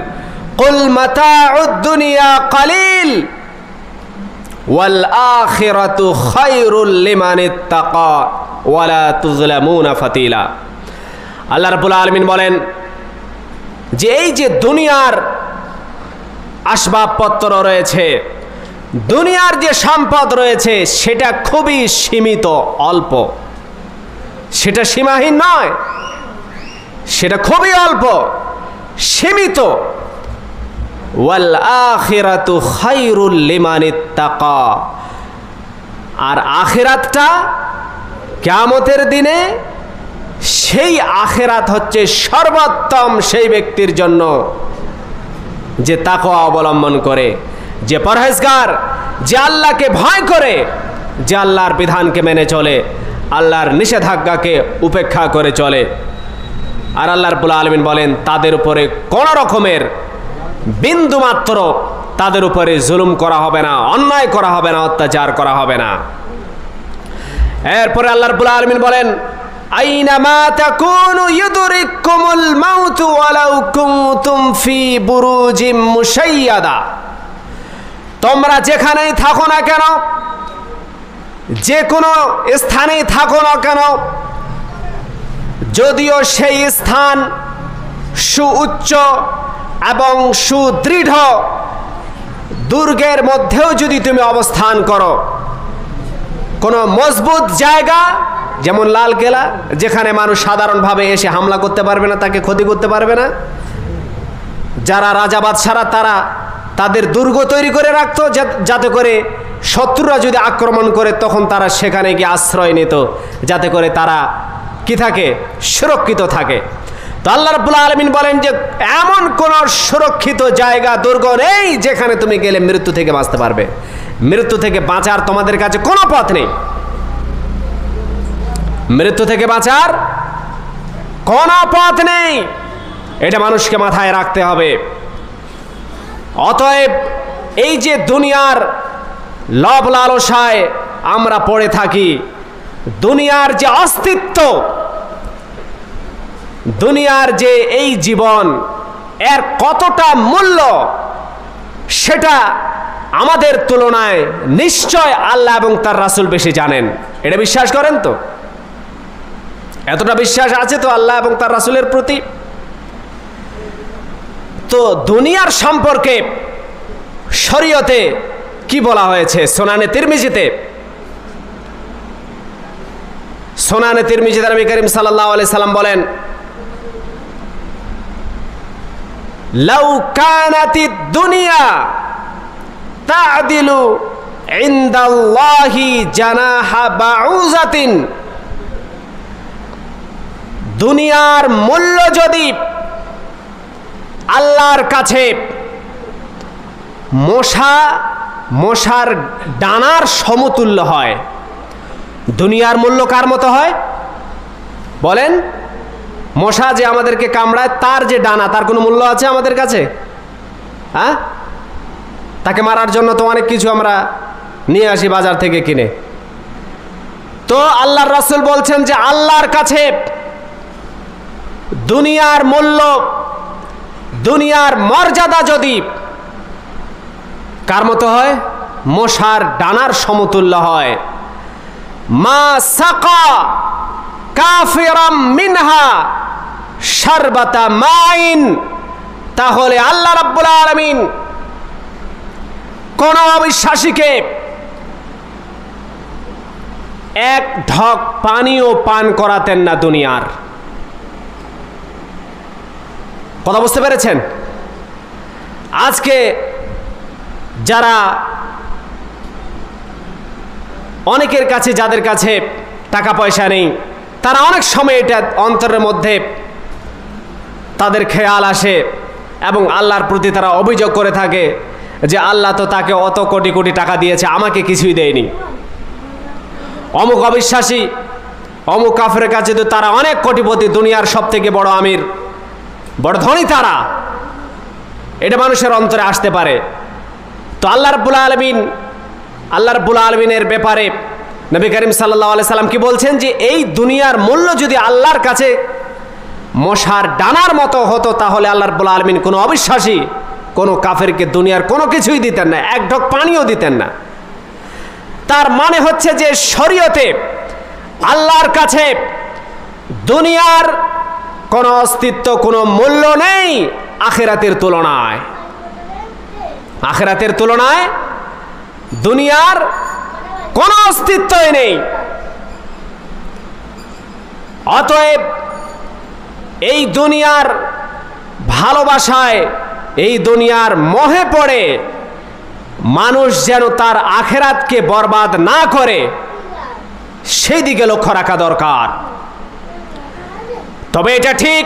কুল মাতাউদ দুনিয়া কালিল ওয়াল আখিরাতু খায়রুল লিমান ইত্তাকা ওয়ালা তুযলামুনা ফাতিলা। আল্লাহ রাব্বুল আলামিন বলেন যে এই যে দুনিয়ার আসবাবপত্র রয়েছে, দুনিয়ার যে সম্পদ রয়েছে, সেটা খুবই সীমিত, অল্প। সেটা সীমাহীন নয়, সেটা খুবই অল্প, সীমিত। ওয়াল আখিরাতু খায়রুল লিমান ইত্তাকা, আর আখিরাতটা কিয়ামতের দিনে সেই আখিরাত হচ্ছে সর্বোত্তম সেই ব্যক্তির জন্য যে তাকওয়া অবলম্বন করে, যে পরহেজগার, যে আল্লাহকে ভয় করে, যে আল্লাহর বিধানকে মেনে চলে, আল্লাহর নিষেধাজ্ঞাকে উপেক্ষা করে চলে। আর আল্লাহ রাব্বুল আলামিন বলেন তাদের উপরে কোনো রকমের বিন্দুমাত্র তাদের উপরে জুলুম করা হবে না, অন্যায় করা হবে না, অত্যাচার করা হবে না। এরপরে আল্লাহ রাব্বুল আলামিন বলেন, আইনামা তাকুনু ইউদরিকুমুল মাউতু ওয়ালাউ কুনতুম ফি বুরুজিম মুশাইয়াদা। তোমরা যেখানেই থাকো না কেন, যে কোনো স্থানেই থাকো না কেন, যদিও সেই স্থান সুউচ্চ এবং সুদৃঢ় দুর্গের মধ্যেও যদি তুমি অবস্থান করো, কোনো মজবুত জায়গা যেমন লালকেল্লা, যেখানে মানুষ সাধারণভাবে এসে হামলা করতে পারবে না, তাকে ক্ষতি করতে পারবে না। যারা রাজা বাদশারা তারা তাদের দুর্গ তৈরি করে রাখতো, যাতে করে শত্রুরা যদি আক্রমণ করে তখন তারা সেখানে গিয়ে আশ্রয় নিত, যাতে করে তারা কি থাকে, সুরক্ষিত থাকে। তো আল্লাহ রাব্বুল আলামিন বলেন যে এমন কোন সুরক্ষিত জায়গা, দুর্গ নেই যেখানে তুমি গেলে মৃত্যু থেকে বাঁচতে পারবে। মৃত্যু থেকে বাঁচার তোমাদের কাছে কোনো পথ নেই, মৃত্যু থেকে বাঁচার কোনো পথ নেই। এটা মানুষকে মাথায় রাখতে হবে। অতএব এই যে দুনিয়ার লোভ লালসায় আমরা পড়ে থাকি, দুনিয়ার যে অস্তিত্ব, দুনিয়ার যে এই জীবন, এর কতটা মূল্য সেটা আমাদের তুলনায় নিশ্চয় আল্লাহ এবং তার রাসূল বেশি জানেন। এটা বিশ্বাস করেন তো? এতটা বিশ্বাস আছে তো আল্লাহ এবং তার রাসূলের প্রতি? তো দুনিয়ার সম্পর্কে শরীয়তে কি বলা হয়েছে? সুনানে তিরমিজিতে, সুনানে তিরমিজিতে নবী করিম সাল্লাল্লাহু আলাইহি সাল্লাম বলেন, লাউ কানাতিদ দুনিয়া তা'দিলু ইনদাল্লাহি জানাহা বাউযাতিন। দুনিয়ার মূল্য যদি আল্লাহর কাছে মশার ডানার সমতুল্য হয়, দুনিয়ার মূল্য কার মতো হয় বলেন? মশা যে আমাদেরকে কামড়ায়, তার যে ডানা, তার কোনো মূল্য আছে আমাদের কাছে? হ্যাঁ, তাকে মারার জন্য তো অনেক কিছু আমরা নিয়ে আসি বাজার থেকে কিনে। তো আল্লাহর রাসূল বলছেন যে আল্লাহর কাছে দুনিয়ার মূল্য, দুনিয়ার মর্যাদা যদি কার মতো হয়, মশার ডানার সমতুল্য হয়, মা সাকা কাফিরাম মিনহা শারবাতা মাইন, তাহলে আল্লাহ রাব্বুল আলামিন কোন অবিশ্বাসীকে এক ঢক পানিও পান করাতেন না দুনিয়ার। কথা বুঝতে পেরেছেন? আজকে যারা অনেকের কাছে, যাদের কাছে টাকা পয়সা নেই, তারা অনেক সময় এটা অন্তরের মধ্যে তাদের খেয়াল আসে এবং আল্লাহর প্রতি তারা অভিযোগ করে থাকে যে আল্লাহ তো তাকে অত কোটি কোটি টাকা দিয়েছে, আমাকে কিছুই দেয়নি। অমুক অবিশ্বাসী, অমুক কাফেরের কাছে তো তারা অনেক কোটিপতি, দুনিয়ার সব থেকে বড় আমির, বড় ধনী তারা। এটা মানুষের অন্তরে আসতে পারে। তো আল্লাহ রাব্বুল আলামিনের ব্যাপারে নবী করিম সাল্লাল্লাহু আলাইহি সাল্লাম কি বলছেন যে এই দুনিয়ার মূল্য যদি আল্লাহর কাছে মশার ডানার মতো হতো, তাহলে আল্লাহ রাব্বুল আলামিন কোনো অবিশ্বাসী, কোনো কাফেরকে দুনিয়ার কোনো কিছুই দিতেন না, এক ঢোক পানিও দিতেন না। তার মানে হচ্ছে যে শরীয়তে আল্লাহর কাছে দুনিয়ার কোনো অস্তিত্ব, কোনো মূল্য নেই আখিরাতের তুলনায়। আখিরাতের তুলনায় দুনিয়ার কোনো অস্তিত্বই নেই। অতএব এই দুনিয়ার ভালোবাসায়, এই দুনিয়ার মোহে পড়ে মানুষ যেন তার আখিরাতকে বরবাদ না করে, সেই দিকে লক্ষ্য রাখা দরকার। তবে এটা ঠিক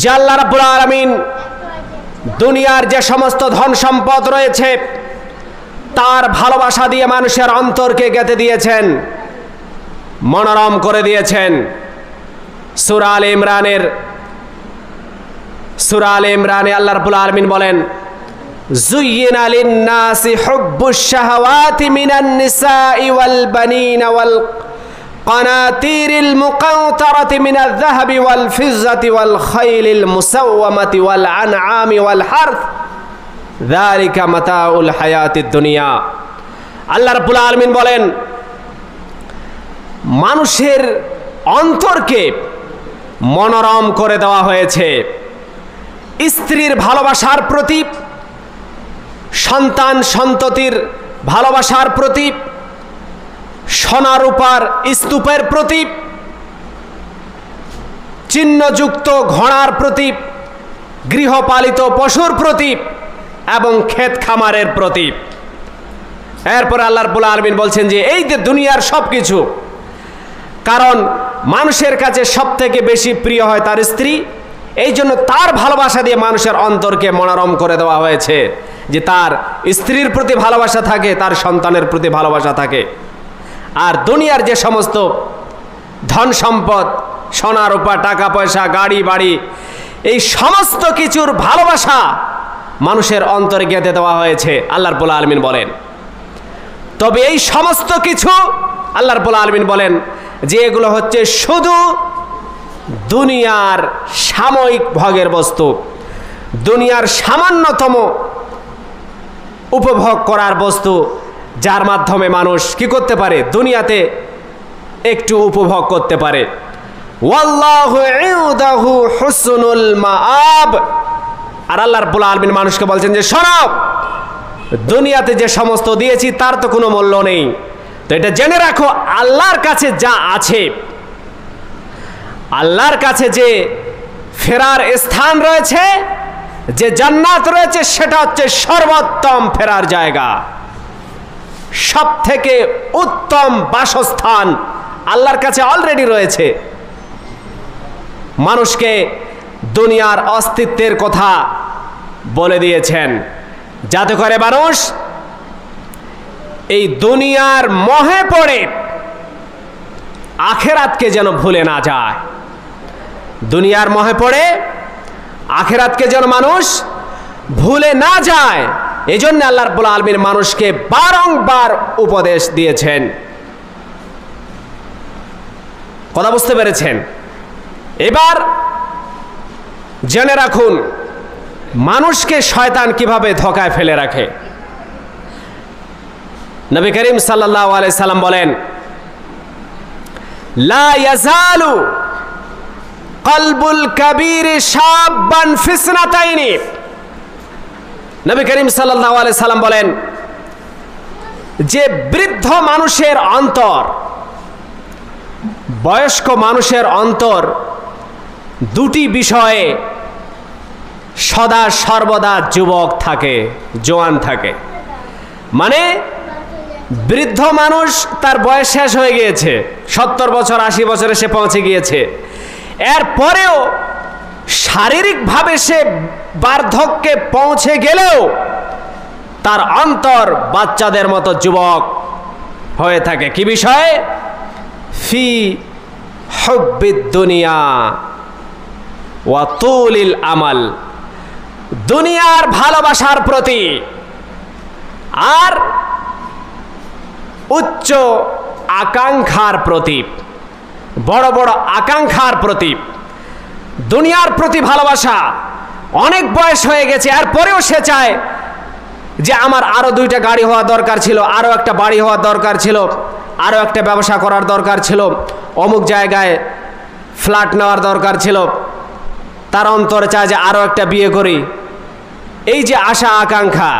যে আল্লাহ রাব্বুল আলামিন দুনিয়ার যে সমস্ত ধন সম্পদ রয়েছে তার ভালোবাসা দিয়ে মানুষের অন্তরকে গেঁথে দিয়েছেন, মনোরম করে দিয়েছেন। সূরা আলে ইমরানে আল্লাহ রাব্বুল আলামিন বলেন, যুয়্যিনা লিন-নাসি হুব্বুশ শাহাওয়াতি মিনান নিসাই ওয়াল বানিনা ওয়াল কানাতিরিল মুকাওতারাতি মিনাজ যাহাবি ওয়াল ফিজ্জাতি ওয়াল খাইলিল মুসাওওয়ামাতি ওয়াল আনআমি ওয়াল হারথ যালিকা মাতাউল হায়াতিদ দুনিয়া। আল্লাহ রাব্বুল আলামিন বলেন, মানুষের অন্তরকে মনোরম করে দেওয়া হয়েছে স্ত্রীর ভালোবাসার প্রতি, সন্তান সন্ততির ভালোবাসার প্রতি, সোনা রূপার স্তূপের প্রতি, চিহ্নযুক্ত ঘোড়ার প্রতি, গৃহপালিত পশুর প্রতি এবং ক্ষেত খামারের প্রতি। এরপর আল্লাহ রাব্বুল আলামিন বলছেন যে এই যে দুনিয়ার সব কিছু, কারণ মানুষের কাছে সব থেকে বেশি প্রিয় হয় তার স্ত্রী, এই জন্য তার ভালোবাসা দিয়ে মানুষের অন্তরকে মনোরম করে দেওয়া হয়েছে, যে তার স্ত্রীর প্রতি ভালোবাসা থাকে, তার সন্তানের প্রতি ভালোবাসা থাকে। আর দুনিয়ার যে সমস্ত ধন সম্পদ, সোনা রূপা, টাকা পয়সা, গাড়ি বাড়ি, এই সমস্ত কিছুর ভালোবাসা মানুষের অন্তরে গেঁথে দেওয়া হয়েছে, আল্লাহ রাব্বুল আলামিন বলেন। তবে এই সমস্ত কিছু আল্লাহ রাব্বুল আলামিন বলেন যে এগুলো হচ্ছে শুধু দুনিয়ার সাময়িক ভোগের বস্তু, দুনিয়ার সামান্যতম উপভোগ করার বস্তু, যার মাধ্যমে মানুষ কি করতে পারে, দুনিয়াতে একটু উপভোগ করতে পারে। ওয়াল্লাহু ইনদাহু হুসনুল মাআব। আর আল্লাহ রাব্বুল আলামিন মানুষকে বলছেন যে শোনো, দুনিয়াতে যে সমস্ত দিয়েছি তার তো কোনো মূল্য নেই। তো এটা জেনে রাখো, আল্লাহর কাছে যা আছে, আল্লাহর কাছে যে ফেরার স্থান রয়েছে, যে জান্নাত রয়েছে, সেটা হচ্ছে সর্বোত্তম ফেরার জায়গা, সব থেকে উত্তম বাসস্থান আল্লাহর কাছে অলরেডি রয়েছে। মানুষকে দুনিয়ার অস্তিত্বের কথা বলে দিয়েছেন যাতে করে মানুষ এই দুনিয়ার মোহে পড়ে আখিরাতকে যেন ভুলে না যায়। দুনিয়ার মোহে পড়ে আখিরাতকে যেন মানুষ ভুলে না যায়, এজন্য আল্লাহ রাব্বুল আলামিন মানুষকে বারংবার উপদেশ দিয়েছেন। কথা বুঝতে পেরেছেন? এবার জেনে রাখুন মানুষকে শয়তান কিভাবে ধোঁকায় ফেলে রাখে। নবী করিম সাল্লাল্লাহু আলাইহি সাল্লাম বলেন, লা ইয়াজালু কলবুল কবীর শাবান ফিসনাতাইনি। নবী করিম সাল্লাল্লাহু আলাইহি সাল্লাম বলেন যে বৃদ্ধ মানুষের অন্তর, বয়স্ক মানুষের অন্তর দুটি বিষয়ে সদা সর্বদা যুবক থাকে, জোয়ান থাকে। মানে বৃদ্ধ মানুষ, তার বয়স শেষ হয়ে গিয়েছে, 70 বছর 80 বছরে সে পৌঁছে গিয়েছে, এরপরেও শারীরিকভাবে সে বার্ধক্যে পৌঁছে গেলেও তার অন্তর বাচ্চাদের মতো যুবক হয়ে থাকে। কি বিষয়ে? ফি হুব্বিদ দুনিয়া ওয়া তুলিল আমাল, দুনিয়ার ভালোবাসার প্রতি আর উচ্চ আকাঙ্ক্ষার প্রতি, বড় বড় আকাঙ্ক্ষার প্রতি। দুনিয়ার প্রতি ভালোবাসা, অনেক বয়স হয়ে গেছে এরপরেও সে চায় যে আমার আরো 2টা গাড়ি হওয়া দরকার ছিল, আরো একটা বাড়ি হওয়া দরকার ছিল, আরো একটা ব্যবসা করার দরকার ছিল, অমুক জায়গায় ফ্ল্যাট নেওয়ার দরকার ছিল, তার অন্তরে চায় যে আরো একটা বিয়ে করি। এই যে আশা আকাঙ্ক্ষা,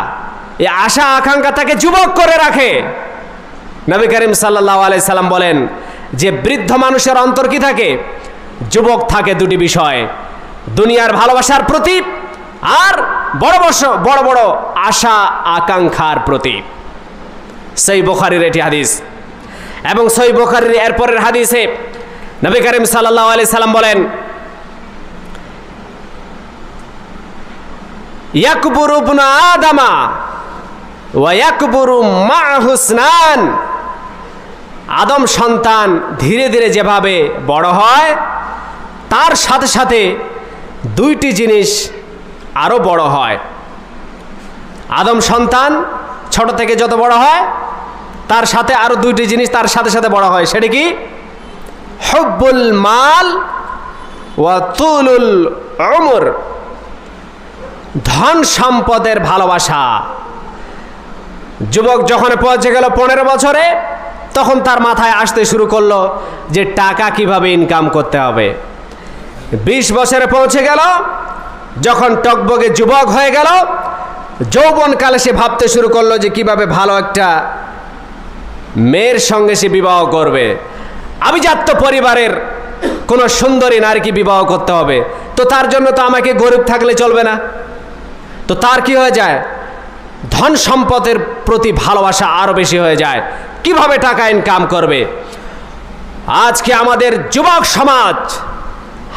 এই আশা আকাঙ্ক্ষা তাকে যুবক করে রাখে। নবী করিম সাল্লাল্লাহু আলাইহি সাল্লাম বলেন যে বৃদ্ধ মানুষের অন্তর কি থাকে? যুবক থাকে দুটি বিষয়, দুনিয়ার ভালোবাসার প্রতি আর বড় বড় আশা আকাঙ্ক্ষার প্রতি। সহিহ বুখারীর এটি হাদিস। এবং সহিহ বুখারীর এরপরের হাদিসে নবী করিম সাল্লাল্লাহু আলাইহি সাল্লাম বলেন, ইয়াকবুরু ইবনু আদামা ওয়া ইয়াকবুরু মা'হু ইসনান, আদম সন্তান ধীরে ধীরে যেভাবে বড় হয় তার সাথে সাথে 2টি জিনিস আরো বড় হয়। আদম সন্তান ছোট থেকে যত বড় হয় তার সাথে আরো 2টি জিনিস তার সাথে সাথে বড় হয়। সেটা কি? হুব্বুল মাল ওয়া তুলুল উমর, ধন সম্পদের ভালোবাসা। যুবক যখন পৌঁছে গেল 15 বছরে, তখন তার মাথায় আসতে শুরু করলো যে টাকা কিভাবে ইনকাম করতে হবে। 20 বছরে পৌঁছে গেল, যখন টকবগে যুবক হয়ে গেল, যৌবনকালে সে ভাবতে শুরু করলো যে কিভাবে ভালো একটা মেয়ের সঙ্গে সে বিবাহ করবে। আভিজাত্য পরিবারের কোনো সুন্দরী নারীকে বিবাহ করতে হবে, তো তার জন্য তো আমাকে গরিব থাকলে চলবে না। তো তার কি হয়ে যায়? ধন সম্পদের প্রতি ভালোবাসা আরো বেশি হয়ে যায়। কিভাবে টাকা ইনকাম করবে? আজকে আমাদের যুবক সমাজ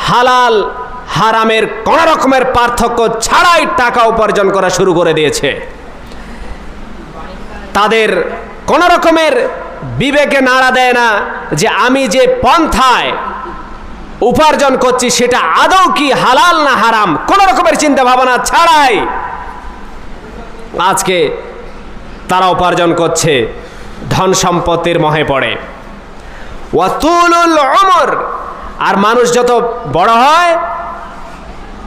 হালাল হারামের কোন রকমের পার্থক্য ছাড়াই টাকা উপার্জন করা শুরু করে দিয়েছে। তাদের কোন রকমের বিবেকে নাড়া দেয় না যে আমি যে পন্থায় উপার্জন করছি সেটা আদৌ কি হালাল না হারাম, কোন রকমের চিন্তা ভাবনা ছাড়াই আজকে তারা উপার্জন করছে, ধন সম্পত্তির মোহে পড়ে। ওয়াতুলুল উমর, আর মানুষ যত বড় হয়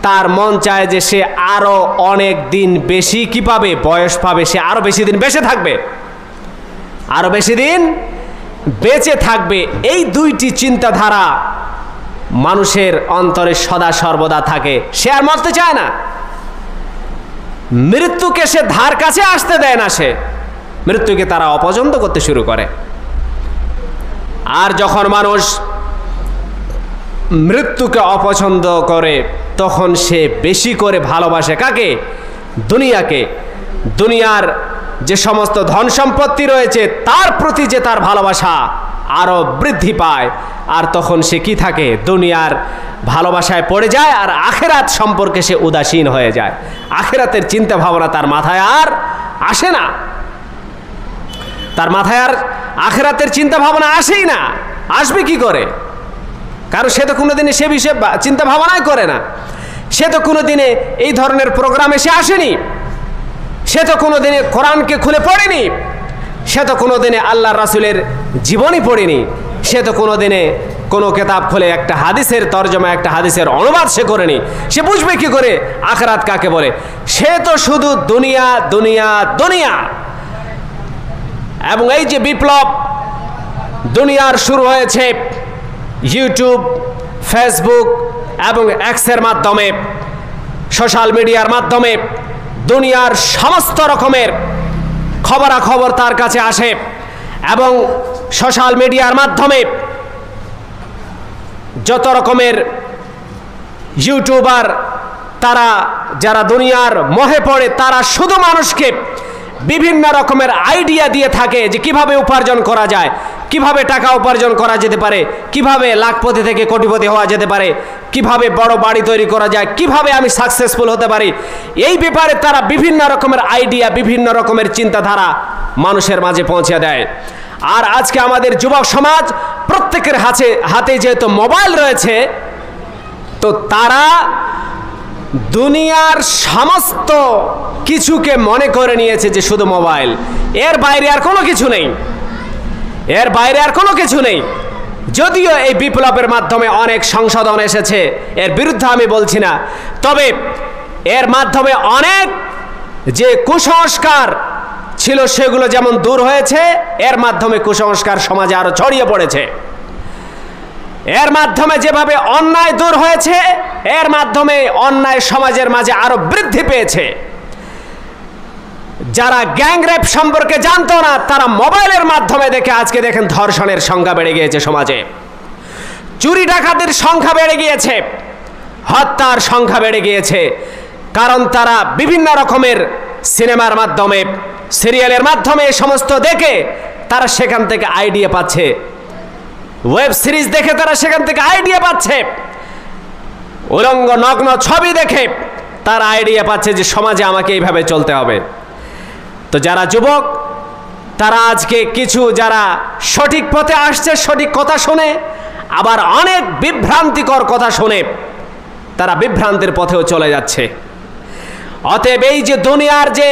তার মন চায় যে সে আরো অনেক দিন বেশি কি পাবে, বয়স পাবে, সে আরো বেশি দিন বেঁচে থাকবে, আরো বেশি দিন বেঁচে থাকবে। এই 2টি চিন্তাধারা মানুষের অন্তরে সদা সর্বদা থাকে। সে আর মরতে চায় না, মৃত্যুকে সে ধার কাছে আসতে দেয় না, সে মৃত্যুকে তারা অপছন্দ করতে শুরু করে। আর যখন মানুষ মৃত্যুকে অপছন্দ করে তখন সে বেশি করে ভালোবাসে কাকে? দুনিয়াকে। দুনিয়ার যে সমস্ত ধন সম্পত্তি রয়েছে তার প্রতি যে তার ভালোবাসা আরো বৃদ্ধি পায়, আর তখন সে কি থাকে? দুনিয়ার ভালোবাসায় পড়ে যায়, আর আখেরাত সম্পর্কে সে উদাসীন হয়ে যায়। আখেরাতের চিন্তা ভাবনা তার মাথায় আর আসে না, তার মাথায় আর আখেরাতের চিন্তা ভাবনা আসেই না। আসবে কি করে? কারণ সে তো কোনোদিনে সে বিষয়ে চিন্তা ভাবনাই করে না, সে তো কোনোদিনে এই ধরনের প্রোগ্রামে সে আসেনি, সে তো কোনোদিনে কোরআনকে খুলে পড়েনি, সে তো কোনোদিনে আল্লাহ রাসূলের জীবনী পড়েনি, সে তো কোনোদিনে কোনো কিতাব খুলে একটা হাদিসের তরজমা, একটা হাদিসের অনুবাদ সে করেনি। সে বুঝবে কি করে আখিরাত কাকে বলে? সে তো শুধু দুনিয়া দুনিয়া দুনিয়া। এবং এই যে বিপ্লব দুনিয়ার শুরু হয়েছে ইউটিউব, ফেসবুক এবং এক্সের মাধ্যমে, সোশ্যাল মিডিয়ার মাধ্যমে দুনিয়ার সমস্ত রকমের খবরাখবর তার কাছে আসে, এবং সোশ্যাল মিডিয়ার মাধ্যমে যত রকমের ইউটিউবার তারা যারা দুনিয়ার মোহে পড়ে তারা শুধু মানুষকে বিভিন্ন রকমের আইডিয়া দিয়ে থাকে যে কিভাবে উপার্জন করা যায়, কিভাবে টাকা উপার্জন করা যেতে পারে, কিভাবে লাখপতি থেকে কোটিপতি হওয়া যেতে পারে, কিভাবে বড় বাড়ি তৈরি করা যায়, কিভাবে আমি সাকসেসফুল হতে পারি। এই ব্যাপারে তারা বিভিন্ন রকমের আইডিয়া, বিভিন্ন রকমের চিন্তাধারা মানুষের মাঝে পৌঁছে দেয়। আর আজকে আমাদের যুবক সমাজ প্রত্যেকের হাতে যেহেতু মোবাইল রয়েছে, তো তারা দুনিয়ার সমস্ত কিছুকে মনে করে নিয়েছে যে শুধু মোবাইল, এর বাইরে আর কোনো কিছু নেই, এর বাইরে আর কোনো কিছু নেই। যদিও এই বিপ্লবের মাধ্যমে অনেক সংশোধন এসেছে, এর বিরুদ্ধে আমি বলছি না, তবে এর মাধ্যমে অনেক যে কুসংস্কার ছিল সেগুলো যেমন দূর হয়েছে, এর মাধ্যমে কুসংস্কার সমাজে আরো ছড়িয়ে পড়েছে। এর মাধ্যমে যেভাবে অন্যায় দূর হয়েছে, এর মাধ্যমে অন্যায় সমাজের মাঝে আরো বৃদ্ধি পেয়েছে। যারা গ্যাংরেপ সম্পর্কে জানতো না, তারা মোবাইলের মাধ্যমে দেখে আজকে দেখেন ধর্ষণের সংখ্যা বেড়ে গিয়েছে সমাজে, চুরি ডাকাতির সংখ্যা বেড়ে গিয়েছে, হত্যার সংখ্যা বেড়ে গিয়েছে। কারণ তারা বিভিন্ন রকমের সিনেমার মাধ্যমে, সিরিয়ালের মাধ্যমে এই সমস্ত দেখে তারা সেখান থেকে আইডিয়া পাচ্ছে, ওয়েব সিরিজ দেখে তারা সেখান থেকে আইডিয়া পাচ্ছে, উলঙ্গ নগ্ন ছবি দেখে তারা আইডিয়া পাচ্ছে যে সমাজে আমাকে এইভাবে চলতে হবে। তো যারা যুবক, তারা আজকে কিছু যারা সঠিক পথে আসছে, সঠিক কথা শুনে, আবার অনেক বিভ্রান্তিকর কথা শুনে তারা বিভ্রান্তির পথেও চলে যাচ্ছে। অতএব এই যে দুনিয়ার যে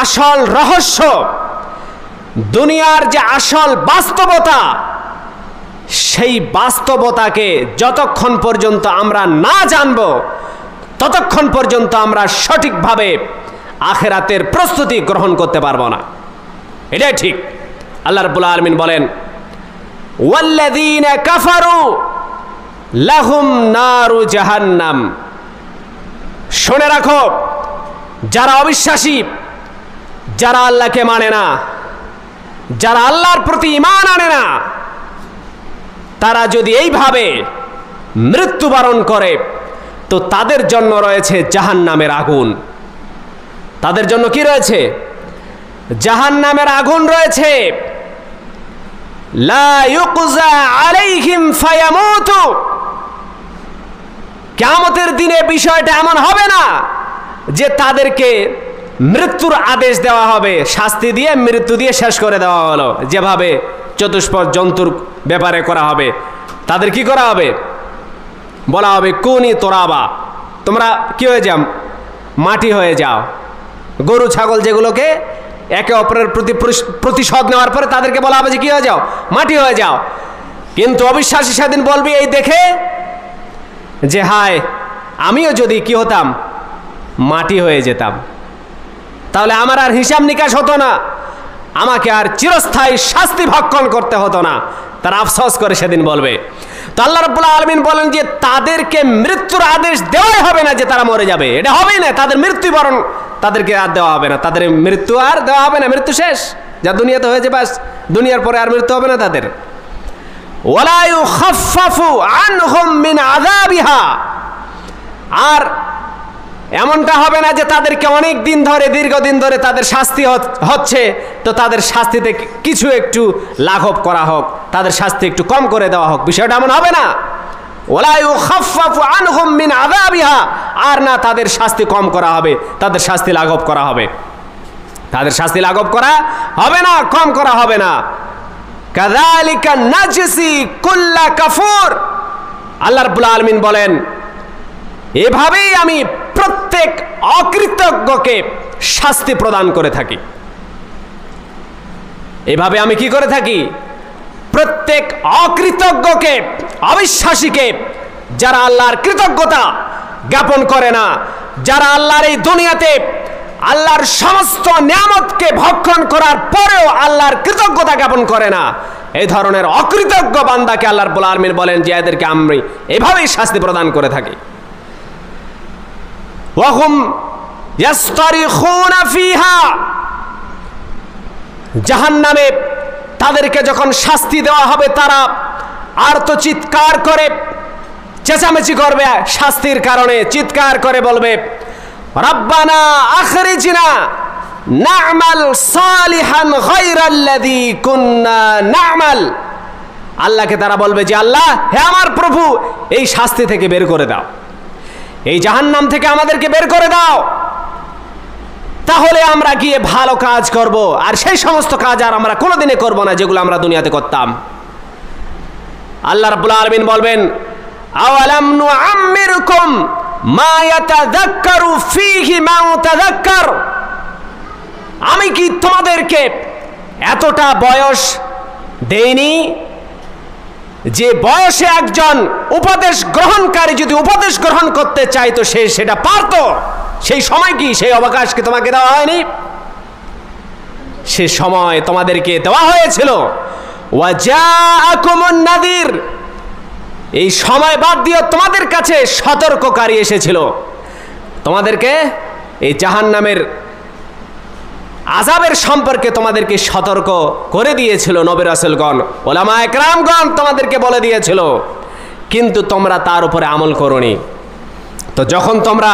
আসল রহস্য, দুনিয়ার যে আসল বাস্তবতা, সেই বাস্তবতাকে যতক্ষণ পর্যন্ত আমরা না জানব, ততক্ষণ পর্যন্ত আমরা সঠিকভাবে আখিরাতের প্রস্তুতি গ্রহণ করতে পারবো না। এটাই ঠিক। আল্লাহ রাব্বুল আলামিন বলেন, ওয়াল্লাযীনা কাফারু লাহুম নারু জাহান্নাম। শুনে রাখো, যারা অবিশ্বাসী, যারা আল্লাহকে মানে না, যারা আল্লাহর প্রতি ঈমান আনে না, তারা যদি এইভাবে মৃত্যুবরণ করে, তো তাদের জন্য রয়েছে জাহান্নামের আগুন। তাদের জন্য কি রয়েছে? জাহান্নামের আগুন রয়েছে। লা ইউকযা আলাইহিম ফায়ামুতু। কিয়ামতের দিনে বিষয়টা এমন হবে না যে তাদেরকে মৃত্যুর আদেশ দেওয়া হবে, শাস্তি দিয়ে মৃত্যু দিয়ে শেষ করে দেওয়া হলো, যেভাবে চতুষ্পদ জন্তুর ব্যাপারে করা হবে। তাদের কি করা হবে? বলা হবে কুনি তোরাবা, তোমরা কি হয়ে যাও? মাটি হয়ে যাও। গরু ছাগল যেগুলোকে একে অপরের প্রতি প্রতিশোধ নেওয়ার পরে তাদেরকে বলা হবে যে কি হয়ে যাও? মাটি হয়ে যাও। কিন্তু অবিশ্বাসী সেদিন বলবে এই দেখে যে হায়, আমিও যদি কি হতাম, মাটি হয়ে যেতাম, তাহলে আমার আর হিসাব নিকাশ হতো না, আমাকে আর চিরস্থায়ী শাস্তি ভক্ষণ করতে হতো না। তারা আফসোস করে সেদিন বলবে। তো আল্লাহ রাব্বুল আলামিন বলেন যে তাদেরকে মৃত্যুর আদেশ দেওয়াই হবে না, যে তারা মরে যাবে, এটা হবেই না। তাদের মৃত্যুবরণ তাদেরকে আর দেওয়া হবে না, তাদের মৃত্যু আর দেওয়া হবে না। মৃত্যু শেষ, যা দুনিয়াতে হয়েছে বাস, দুনিয়ার পরে আর মৃত্যু হবে না তাদের। ওয়ালা ইউখাফফাফু আনহুম মিন আযাবিহা। আর এমনটা হবে না যে তাদেরকে অনেক দিন ধরে, দীর্ঘদিন ধরে তাদের শাস্তি হচ্ছে, তো তাদের শাস্তিতে কিছু একটু লাঘব করা হোক, তাদের শাস্তি একটু কম করে দেওয়া হোক, বিষয়টা এমন হবে না। ওয়ালা ইউখাফফাফু আনহুম মিন আযাবিহা। আর না তাদের শাস্তি কম করা হবে, তাদের শাস্তি লাঘব করা হবে। তাদের শাস্তি লাঘব করা হবে না, কম করা হবে না। কাযালিকা নাজসি কুল্লা কাফুর। আল্লাহ রাব্বুল আলামিন বলেন, এভাবেই আমি প্রত্যেক অকৃতজ্ঞকে শাস্তি প্রদান করে থাকি। এভাবে আমি কি করে থাকি? প্রত্যেক অকৃতজ্ঞকে, অবিশ্বাসীকে, যারা আল্লাহর কৃতজ্ঞতা জ্ঞাপন করে না, যারা আল্লাহর এই দুনিয়াতে আল্লাহর সমস্ত নিয়ামতকে ভক্ষণ করার পরেও আল্লাহর কৃতজ্ঞতা জ্ঞাপন করে না, এই ধরনের অকৃতজ্ঞ বান্দাকে আল্লাহ রাব্বুল আলামিন বলেন যে এদেরকে আমি এভাবেই শাস্তি প্রদান করে থাকি। ওয়াহুম ইয়াসতারিখুনা ফিহা। জাহান্নামে তাদেরকে যখন শাস্তি দেওয়া হবে, তারা আর তো চিৎকার করে চেঁচামেচি করবে, শাস্তির কারণে চিৎকার করে বলবে, রাব্বানা আখরিজনা না'মাল সালিহান গায়রাল্লাযী কুননা না'মাল। আল্লাহকে তারা বলবে যে আল্লাহ, হে আমার প্রভু, এই শাস্তি থেকে বের করে দাও, এই জাহান্নাম থেকে আমাদেরকে বের করে দাও, তাহলে আমরা গিয়ে ভালো কাজ করব, আর সেই সমস্ত কাজ আর আমরা কোনোদিনে করব না যেগুলো আমরা দুনিয়াতে করতাম। আল্লাহ রাব্বুল আলামিন বলবেন, আওয়ালাম নুআম্মিরকুম মা ইয়াতাযাক্কারু ফীহি মান তাযাক্কার, আমি কি তোমাদেরকে এতটা বয়স দেইনি যে বয়সে একজন উপদেশ গ্রহণকারী যদি উপদেশ গ্রহণ করতে চাইতো সে সেটা পারত? সেই সময় কি, সেই অবকাশ কি তোমাকে দেওয়া হয়নি? সে সময় তোমাদেরকে দেওয়া হয়েছিল। ওয়াজাআকুমুন নাযীর, এই সময় বাদ দিয়ে তোমাদের কাছে সতর্ককারী এসেছিল, তোমাদেরকে এই জাহান্নামের আযাবের সম্পর্কে তোমাদেরকে সতর্ক করে দিয়েছিল নবী রাসূলগণ, উলামায়ে কেরামগণ তোমাদেরকে বলে দিয়েছিল, কিন্তু তোমরা তার উপরে আমল করোনি। তো যখন তোমরা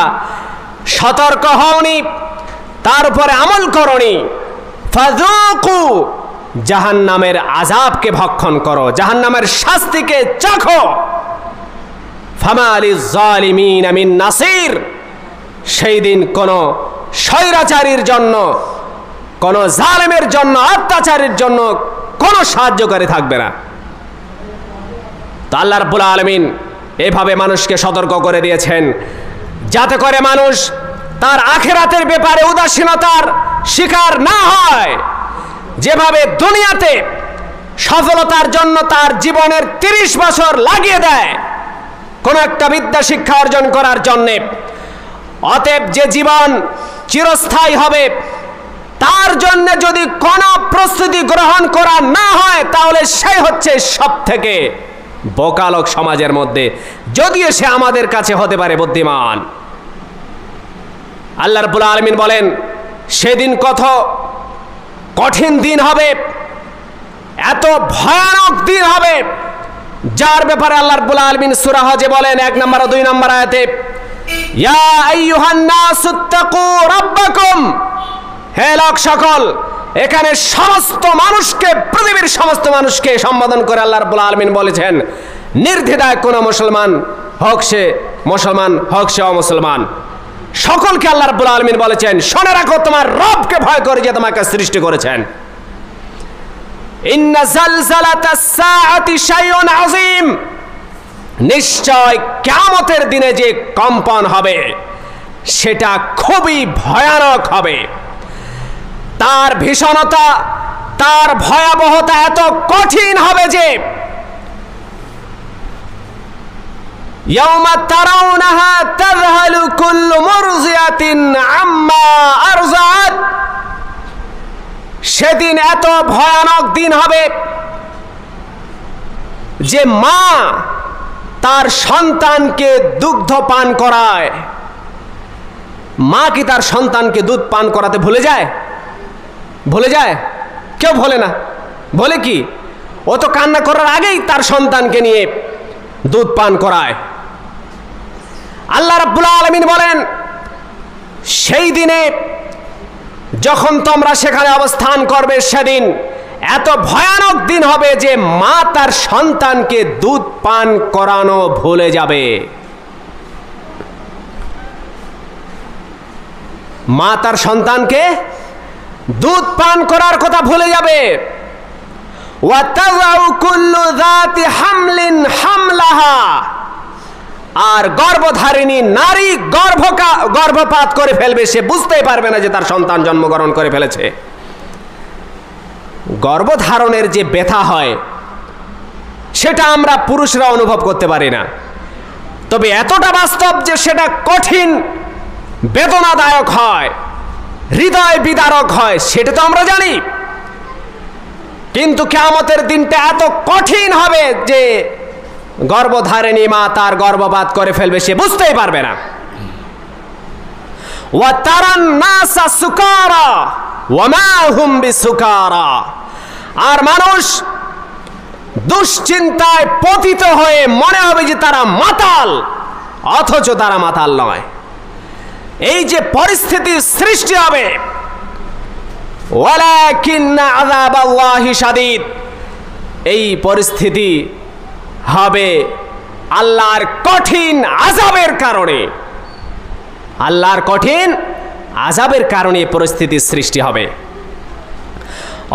সতর্ক হওনি, তার উপরে আমল করোনি, ফাযুকু, জাহান্নামের আযাবকে ভক্ষণ করো, জাহান্নামের শাস্তিকে চাখো। ফামা লিয-যালিমিনা মিন নাসির, সেই দিন কোন স্বৈরাচারীর জন্য, কোন জালেমের জন্য, অত্যাচারীর জন্য কোন সাহায্যকারী থাকবে না। তো আল্লাহ রাব্বুল আলামিন এভাবে মানুষকে সতর্ক করে দিয়েছেন যাতে করে মানুষ তার আখিরাতের ব্যাপারে উদাসীনতার শিকার না হয়। যেভাবে দুনিয়াতে সফলতার জন্য তার জীবনের 30 বছর লাগিয়ে দেয় কোন একটা বিদ্যা শিক্ষা অর্জন করার জন্যে, অতএব যে জীবন চিরস্থায়ী হবে তার জন্য যদি কোনো প্রস্তুতি গ্রহণ করা না হয় তাহলে সে হচ্ছে সব থেকে বোকা লোক সমাজের মধ্যে, যদিও সে আমাদের কাছে হতে পারে বুদ্ধিমান। আল্লাহ রাব্বুল আলামিন বলেন, সেদিন কত কঠিন দিন হবে, এত ভয়ানক দিন হবে, যার ব্যাপারে আল্লাহ রাব্বুল আলামিন সূরা হজে বলেন 1 নম্বর ও 2 নম্বর আয়াতে, ইয়া আইয়ুহান নাসুত্তাকু রাব্বাকুম, হে লোক সকল, এখানে সমস্ত মানুষকে, পৃথিবীর সমস্ত মানুষকে সম্বোধন করে আল্লাহ রাব্বুল আলামিন বলেছেন, নির্দ্বিধায় কোন মুসলমান হোক সে মুসলমান, হোক সে অমুসলমান, সকলকে আল্লাহ রাব্বুল আলামিন বলেছেন, শুনে রাখো তোমার রবকে ভয় করে যে তোমাকে সৃষ্টি করেছেন। ইন্না জালজালাতাস সাআতি শাইউন আযীম, নিশ্চয় কিয়ামতের দিনে যে কম্পন হবে সেটা খুবই ভয়ানক হবে। তার ভীষণতা, তার ভয়াবহতা এত কঠিন হবে যে ইয়াউমা তারাউনাহা তাযহালু কুল্লু মুরজিয়াতিন আম্মা আরজাত, সেদিন এত ভয়ানক দিন হবে যে মা তার সন্তানকে দুগ্ধ পান করায়। মা কি তার সন্তানকে দুধ পান করাতে ভুলে যায়? ভুলে যায়? কেউ ভোলে না। বলে কি, ও তো কান্না করার আগেই তার সন্তানকে নিয়ে দুধ পান করায়। আল্লাহ রাব্বুল আলামিন বলেন, সেই দিনে যখন তোমরা সেখানে অবস্থান করবে সেদিন এত ভয়ানক দিন হবে যে মা তার সন্তানকে দুধ পান করানো ভুলে যাবে। মা তার সন্তানকে দুধ পান করার কথা ভুলে যাবে। ওয়াতাযাউ কুল্লু যাতি হামলিন হামলাহা, আর গর্ভধারিণী নারী গর্ভপাত করে ফেলবে, সে বুঝতেই পারবে না যে তার সন্তান জন্মগ্রহণ করে ফেলেছে। গর্ভধারণের যে ব্যথা হয় সেটা আমরা পুরুষরা অনুভব করতে পারি না, তবে এতটা বাস্তব যে সেটা কঠিন বেদনাদায়ক হয়, হৃদয় বিদারক হয়, সেটা তো আমরা জানি। কিন্তু কিয়ামতের দিনটা এত কঠিন হবে যে গর্ভধারিণী মা তার গর্ভপাত করে ফেলবে, সে বুঝতেই পারবে না। ওয়া তারান নাসা সুকারা ওয়া মা হুম বিসুকারা, আর মানুষ দুশ্চিন্তায় পতিত হয়ে মনে হবে যে তারা মাতাল, অথচ তারা মাতাল নয়। এই যে পরিস্থিতির সৃষ্টি হবে ওয়ালাকিন্না আযাবাল্লাহি শাদীদ, এই পরিস্থিতি হবে আল্লাহর কঠিন আযাবের কারণে। আল্লাহর কঠিন আযাবের কারণে পরিস্থিতির সৃষ্টি হবে।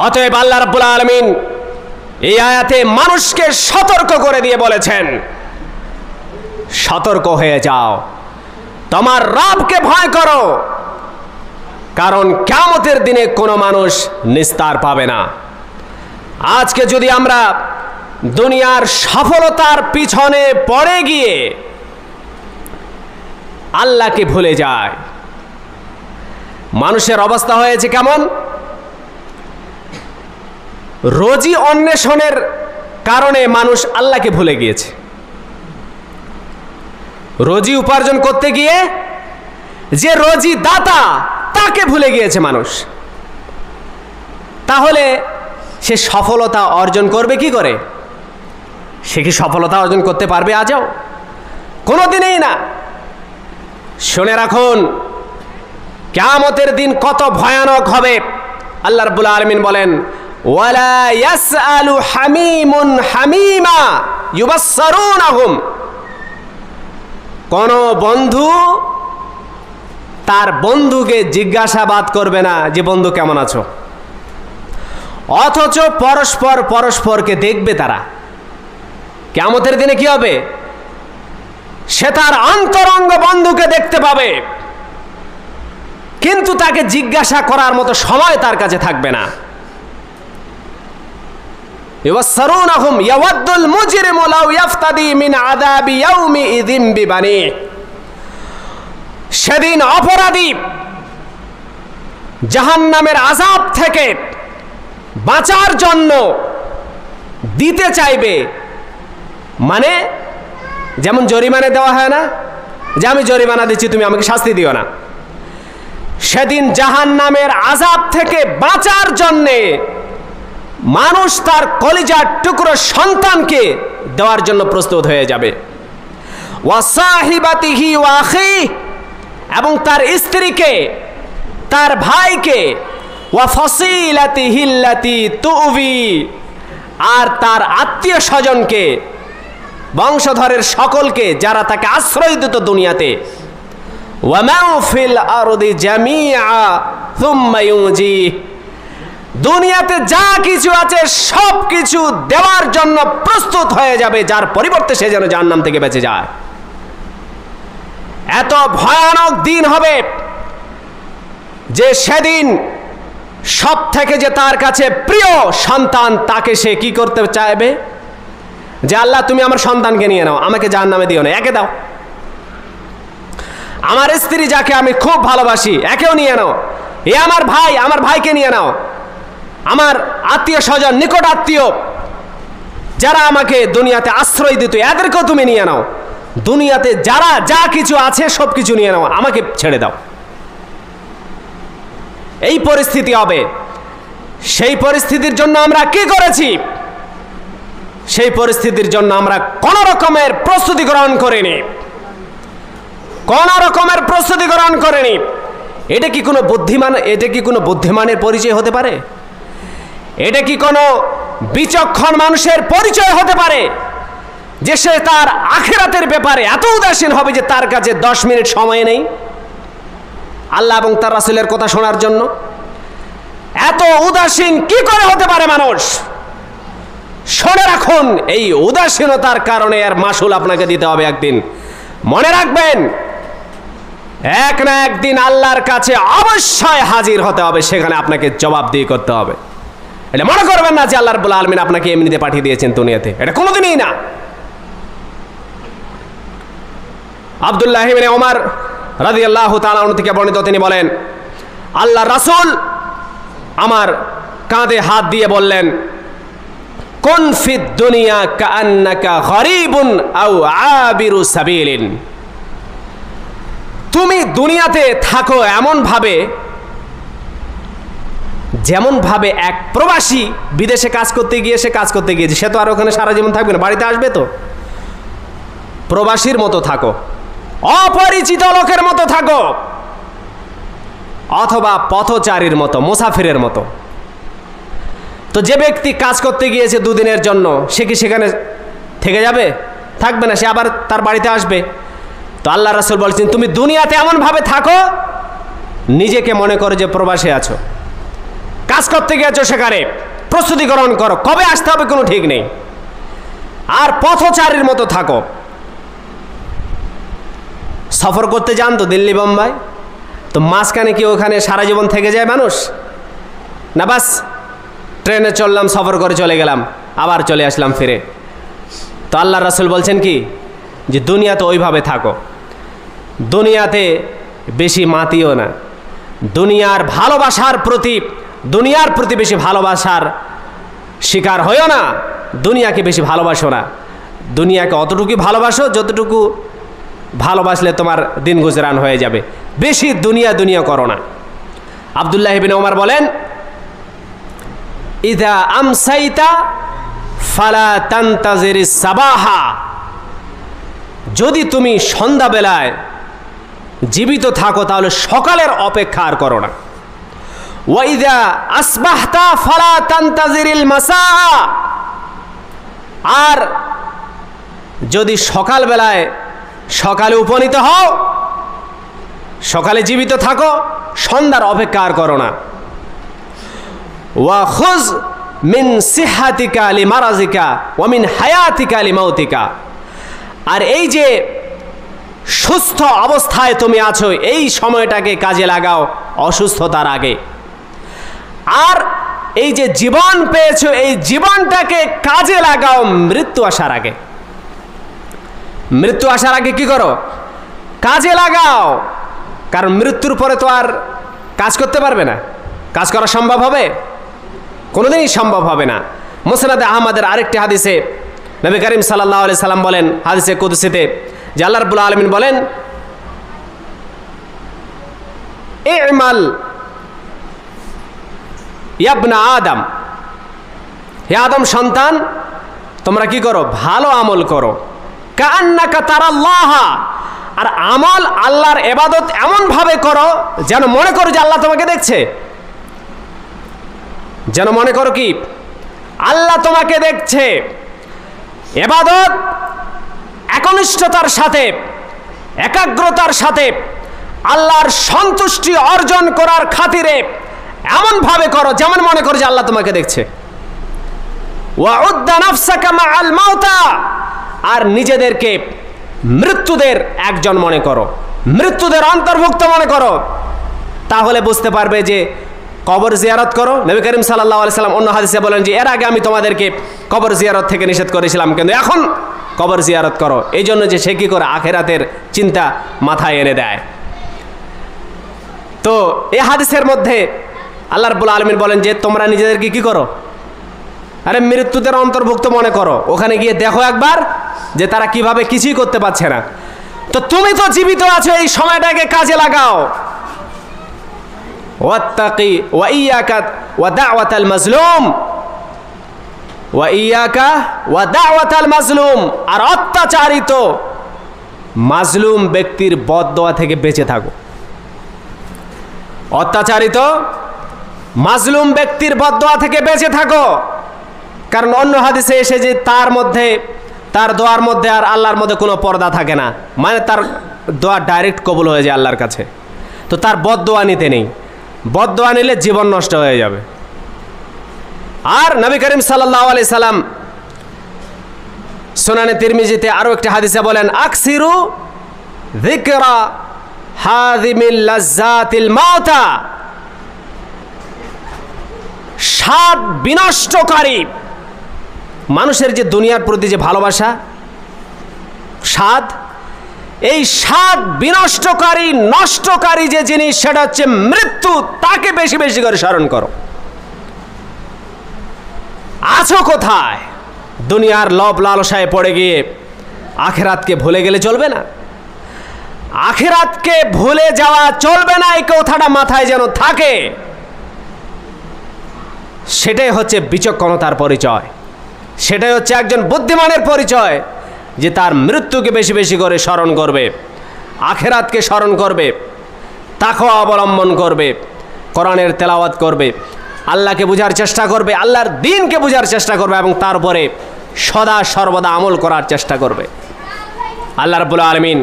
অতএব আল্লাহ রাব্বুল আলামিন এই আয়াতে মানুষকে সতর্ক করে দিয়ে বলেছেন, সতর্ক হয়ে যাও, তোমার রবকে ভয় করো, কারণ কিয়ামতের দিনে কোনো মানুষ নিস্তার পাবে না। আজকে যদি আমরা দুনিয়ার সফলতার পিছনে পড়ে গিয়ে আল্লাহকে ভুলে যাই, মানুষের অবস্থা হয়েছে কেমন? রোজি অন্বেষণের কারণে মানুষ আল্লাহকে ভুলে গিয়েছে। রোজি উপার্জন করতে গিয়ে যে রোজি দাতা তাকে ভুলে গিয়েছে মানুষ। তাহলে সে সফলতা অর্জন করবে কি করে? সে কি সফলতা অর্জন করতে পারবে আজও? কোনোদিনই না। শুনে রাখুন, কিয়ামতের দিন কত ভয়ানক হবে। আল্লাহ রাব্বুল আলামিন বলেন, ওয়ালা ইয়াসআলু হামিমুন হামিমা ইউবাসসারুনাহুম, কোন বন্ধু তার বন্ধুকে জিজ্ঞাসাবাদ করবে না যে বন্ধু কেমন আছো, অথচ পরস্পর পরস্পরকে দেখবে তারা। কিয়ামতের দিনে কি হবে? সে তার অন্তরঙ্গ বন্ধুকে দেখতে পাবে, কিন্তু তাকে জিজ্ঞাসা করার মতো সময় তার কাছে থাকবে না। ইউবাসসারুনাহুম ইয়াওয়াদ্দুল মুজরিমু লাউ ইফতাদি মিন আযাবি ইয়াউমিইযিন বিবানিহি, সেদিন অপরাধী জাহান্নামের আযাব থেকে বাঁচার জন্য দিতে চাইবে, মানে যেমন জরিমানা দেওয়া হয় না, যে আমি জরিমানা দিচ্ছি তুমি আমাকে শাস্তি দিও না, সেদিন জাহান্নামের আযাব থেকে বাঁচার জন্যে মানুষ তার কলিজার টুকরো সন্তানকে দেওয়ার জন্য প্রস্তুত হয়ে যাবে। ওয়া সাহিবাতিহি ওয়া আখিহি, এবং তার স্ত্রীকে, তার ভাইকে, ওয়া ফাসিলাতিহি আল্লাতী তুবি, আর তার আত্মীয় স্বজনকে, বংশধরের সকলকে যারা তাকে আশ্রয় দিত দুনিয়াতে। ওয়া মান ফিল আরদি জামিআ সুম্মা ইউজি, দুনিয়াতে যা কিছু আছে সব কিছু দেওয়ার জন্য প্রস্তুত হয়ে যাবে, যার পরিবর্তে সে যেন জাহান্নাম থেকে বেঁচে যায়। এত ভয়ানক দিন হবে যে সেদিন সব থেকে যে তার কাছে প্রিয় সন্তান, তাকে সে কি করতে চাইবে? যে আল্লাহ তুমি আমার সন্তানকে নিয়ে নাও, আমাকে জাহান্নামে দিও না, একে দাও। আমার স্ত্রী যাকে আমি খুব ভালোবাসি একেও নিয়ে নাও, এ আমার ভাই, আমার ভাইকে নিয়ে নাও। আমার আত্মীয় স্বজন, নিকট আত্মীয় যারা আমাকে দুনিয়াতে আশ্রয় দিত, এদেরকেও তুমি নিয়ে নাও। দুনিয়াতে যারা যা কিছু আছে সব কিছু নিয়ে নাও, আমাকে ছেড়ে দাও। এই পরিস্থিতি হবে। সেই পরিস্থিতির জন্য আমরা কি করেছি? সেই পরিস্থিতির জন্য আমরা কোন রকমের প্রস্তুতি গ্রহণ করিনি, কোন রকমের প্রস্তুতি গ্রহণ করিনি। এটা কি কোনো বুদ্ধিমান, এটা কি কোনো বুদ্ধিমানের পরিচয় হতে পারে? এটা কি কোনো বিচক্ষণ মানুষের পরিচয় হতে পারে যে সে তার আখিরাতের ব্যাপারে এত উদাসীন হবে যে তার কাছে 10 মিনিট সময় নেই আল্লাহ এবং তার রাসূলের কথা শোনার জন্য? এত উদাসীন কি করে হতে পারে মানুষ? শুনে রাখুন, এই উদাসীনতার কারণে এর মাসুল আপনাকে দিতে হবে একদিন। মনে রাখবেন, এক না একদিন আল্লাহর কাছে অবশ্যই হাজির হতে হবে, সেখানে আপনাকে জবাবদিহি করতে হবে। এটা মনে করবেন না যে আল্লাহ রাব্বুল আলামিন আপনাকে এমনিতে পাঠিয়ে দিয়েছেন দুনিয়াতে, এটা কোনোদিনই না। আব্দুল্লাহ ইবনে ওমর রাদিয়াল্লাহু তাআলা আনহু থেকে বর্ণিত, তিনি বলেন, আল্লাহ রাসূল আমার কাঁধে হাত দিয়ে বললেন, কুন ফিদ দুনিয়া কাআন্নাকা গরীবুন আও আবিরু সাবিলিন, তুমি দুনিয়াতে থাকো এমন ভাবে যেমন ভাবে এক প্রবাসী বিদেশে কাজ করতে গিয়ে সে কাজ করতে গিয়েছে, সে তো আর ওখানে সারা জীবন থাকবে না, বাড়িতে আসবে তো। প্রবাসীর মতো থাকো, অপরিচিত লোকের মতো থাকো, অথবা পথচারীর মতো, মুসাফিরের মতো। তো যে ব্যক্তি কাজ করতে গিয়েছে দুদিনের জন্য, সে কি সেখানে থেকে যাবে? থাকবে না, সে আবার তার বাড়িতে আসবে। তো আল্লাহ রাসূল বলছেন, তুমি দুনিয়াতে এমনভাবে থাকো নিজেকে মনে করো যে প্রবাসে আছো। কাজ করতে গিয়েছো, সেখানে প্রস্তুতি গ্রহণ করো, কবে আসতে হবে কোনো ঠিক নেই। আর পথচারীর মতো থাকো। সফর করতে যান তো দিল্লি বোম্বাই, তো মাঝখানে কি ওখানে সারা জীবন থেকে যায় মানুষ? না, বাস ট্রেনে চললাম, সফর করে চলে গেলাম, আবার চলে আসলাম ফিরে। তো আল্লাহ রাসূল বলছেন কি, যে দুনিয়াতে ওইভাবে থাকো, দুনিয়াতে বেশি মাতিও না, দুনিয়ার ভালোবাসার প্রতি, দুনিয়ার প্রতি বেশি ভালোবাসার শিকার হইও না, দুনিয়াকে বেশি ভালোবাসো না। দুনিয়াকে অতটুকু ভালোবাসো যতটুকু ভালোবাসলে তোমার দিন গুজরান হয়ে যাবে। বেশি দুনিয়া দুনিয়া করো না। আব্দুল্লাহ ইবনে ওমর বলেন, ইযা আমসাইতা ফালা তানতাজিরিস সাবাহা, যদি তুমি সন্ধ্যাবেলায় জীবিত থাকো তাহলে সকালের অপেক্ষা আর করো না। ওয়া ইযা আসবাহতা ফালা তানতাজিরিল মাসা, আর যদি সকালবেলায় সকালে উপনীত হও, সকালে জীবিত থাকো, সন্ধ্যার অপেক্ষা আর করো না। ওয়া খুজ মিন সিহাতিকা লিমারাজিকা ওয়া মিন হায়াতিকা লিমাউতিকা, আর এই যে সুস্থ অবস্থায় তুমি আছো এই সময়টাকে কাজে লাগাও অসুস্থতার আগে। আর এই যে জীবন পেয়েছো এই জীবনটাকে কাজে লাগাও মৃত্যু আসার আগে। মৃত্যু আসার আগে কি করো? কাজে লাগাও। কারণ মৃত্যুর পরে তো আর কাজ করতে পারবে না। কাজ করা সম্ভব হবে? কোনোদিনই সম্ভব হবে না। মুসনাদে আহমদের আরেকটি হাদিসে নবী করিম সাল্লাল্লাহু আলাইহি সাল্লাম বলেন, হাদিসে কুদসিতে, যে আল্লাহ রাব্বুল আলামিন বলেন, ই'মাল ইবনা আদম, হে আদম সন্তান, তোমরা কি করো? ভালো আমল করো। কাআন্নাকা তারাল্লাহ, আর আমল আল্লাহর ইবাদত এমন ভাবে করো যেন মনে করো যে আল্লাহ তোমাকে দেখছে। যেন মনে করো কি আল্লাহ তোমাকে দেখছে। ইবাদত একনিষ্ঠতার সাথে, একাগ্রতার সাথে আল্লাহর সন্তুষ্টি অর্জন করার খাতিরে এমনভাবে করো যেমন মনে করো যে আল্লাহ তোমাকে দেখছে। ওয়াউদ্দা নাফসাকা মাআল মাউতা, আর নিজেদেরকে মৃত্যুদের একজন মনে করো, মৃত্যুদের অন্তর্ভুক্ত মনে করো। তাহলে বুঝতে পারবে যে কবর জিয়ারত করো। নবী করিম সাল্লাল্লাহু আলাইহি সাল্লাম অন্য হাদিসে বলেন যে এর আগে আমি তোমাদেরকে কবর জিয়ারত থেকে নিষেধ করেছিলাম, কিন্তু এখন কবর জিয়ারত করো। এই জন্য যে সে কি করে আখিরাতের চিন্তা মাথায় এনে দেয়। তো এই হাদিসের মধ্যে আল্লাহ রাব্বুল আলামিন বলেন যে তোমরা নিজেদেরকে কি করো? আরে মৃত্যুদের অন্তর্ভুক্ত মনে করো। ওখানে গিয়ে দেখো একবার যে তারা কিভাবে কিছুই করতে পারছে না। তো তুমি তো জীবিত আছো, এই সময়টাকে কাজে লাগাও। ওয়াত্তাকি ওয়া ইয়াকা ওয়া দাওয়াতাল মাজলুম, ওয়া ইয়াকা ওয়া দাওয়াতাল মাজলুম, আর অত্যাচারিত মাজলুম ব্যক্তির বদদোয়া থেকে বেঁচে থাকো। অত্যাচারিত মাজলুম ব্যক্তির বদদোয়া থেকে বেঁচে থাকো। কারণ অন্য হাদিসে এসে যে তার মধ্যে, তার দোয়ার মধ্যে আর আল্লাহর মধ্যে কোনো পর্দা থাকে না, মানে তার দোয়া ডাইরেক্ট কবুল হয়ে যায় আল্লাহর কাছে। তো তার বদদোয়া নিতে নেই, বদদোয়া নিলে জীবন নষ্ট হয়ে যাবে। আর নবী করিম সাল্লাল্লাহু আলাইহি সাল্লাম সুনানে তিরমিজিতে আরো একটা হাদিসে বলেন, আকসিরু যিকরা হাযিমিল লাজ্জাতিল মাউতা, স্বাদ বিনষ্টকারী, মানুষের যে দুনিয়ার প্রতি যে ভালোবাসা, স্বাদ, এই স্বাদ বিনষ্টকারী, নষ্টকারী যে জিনিস সেটা হচ্ছে মৃত্যু, তাকে বেশি বেশি করে স্মরণ করো। আছো কোথায়? দুনিয়ার লোভ লালসায় পড়ে গিয়ে আখিরাতকে ভুলে গেলে চলবে না। আখিরাতকে ভুলে যাওয়া চলবে না, এই কথাটা মাথায় যেন থাকে। সেটাই হচ্ছে বিচক্ষণতার পরিচয়, সেটাই হচ্ছে একজন বুদ্ধিমানের পরিচয়, যে তার মৃত্যুকে বেশি বেশি করে স্মরণ করবে, আখিরাতকে স্মরণ করবে। তাকওয়া অবলম্বন করবে, কোরআনের তেলাওয়াত করবে, আল্লাহকে বোঝার চেষ্টা করবে, আল্লাহর দ্বীনকে বোঝার চেষ্টা করবে এবং তারপরে সদা সর্বদা আমল করার চেষ্টা করবে। আল্লাহ রাব্বুল আলামিন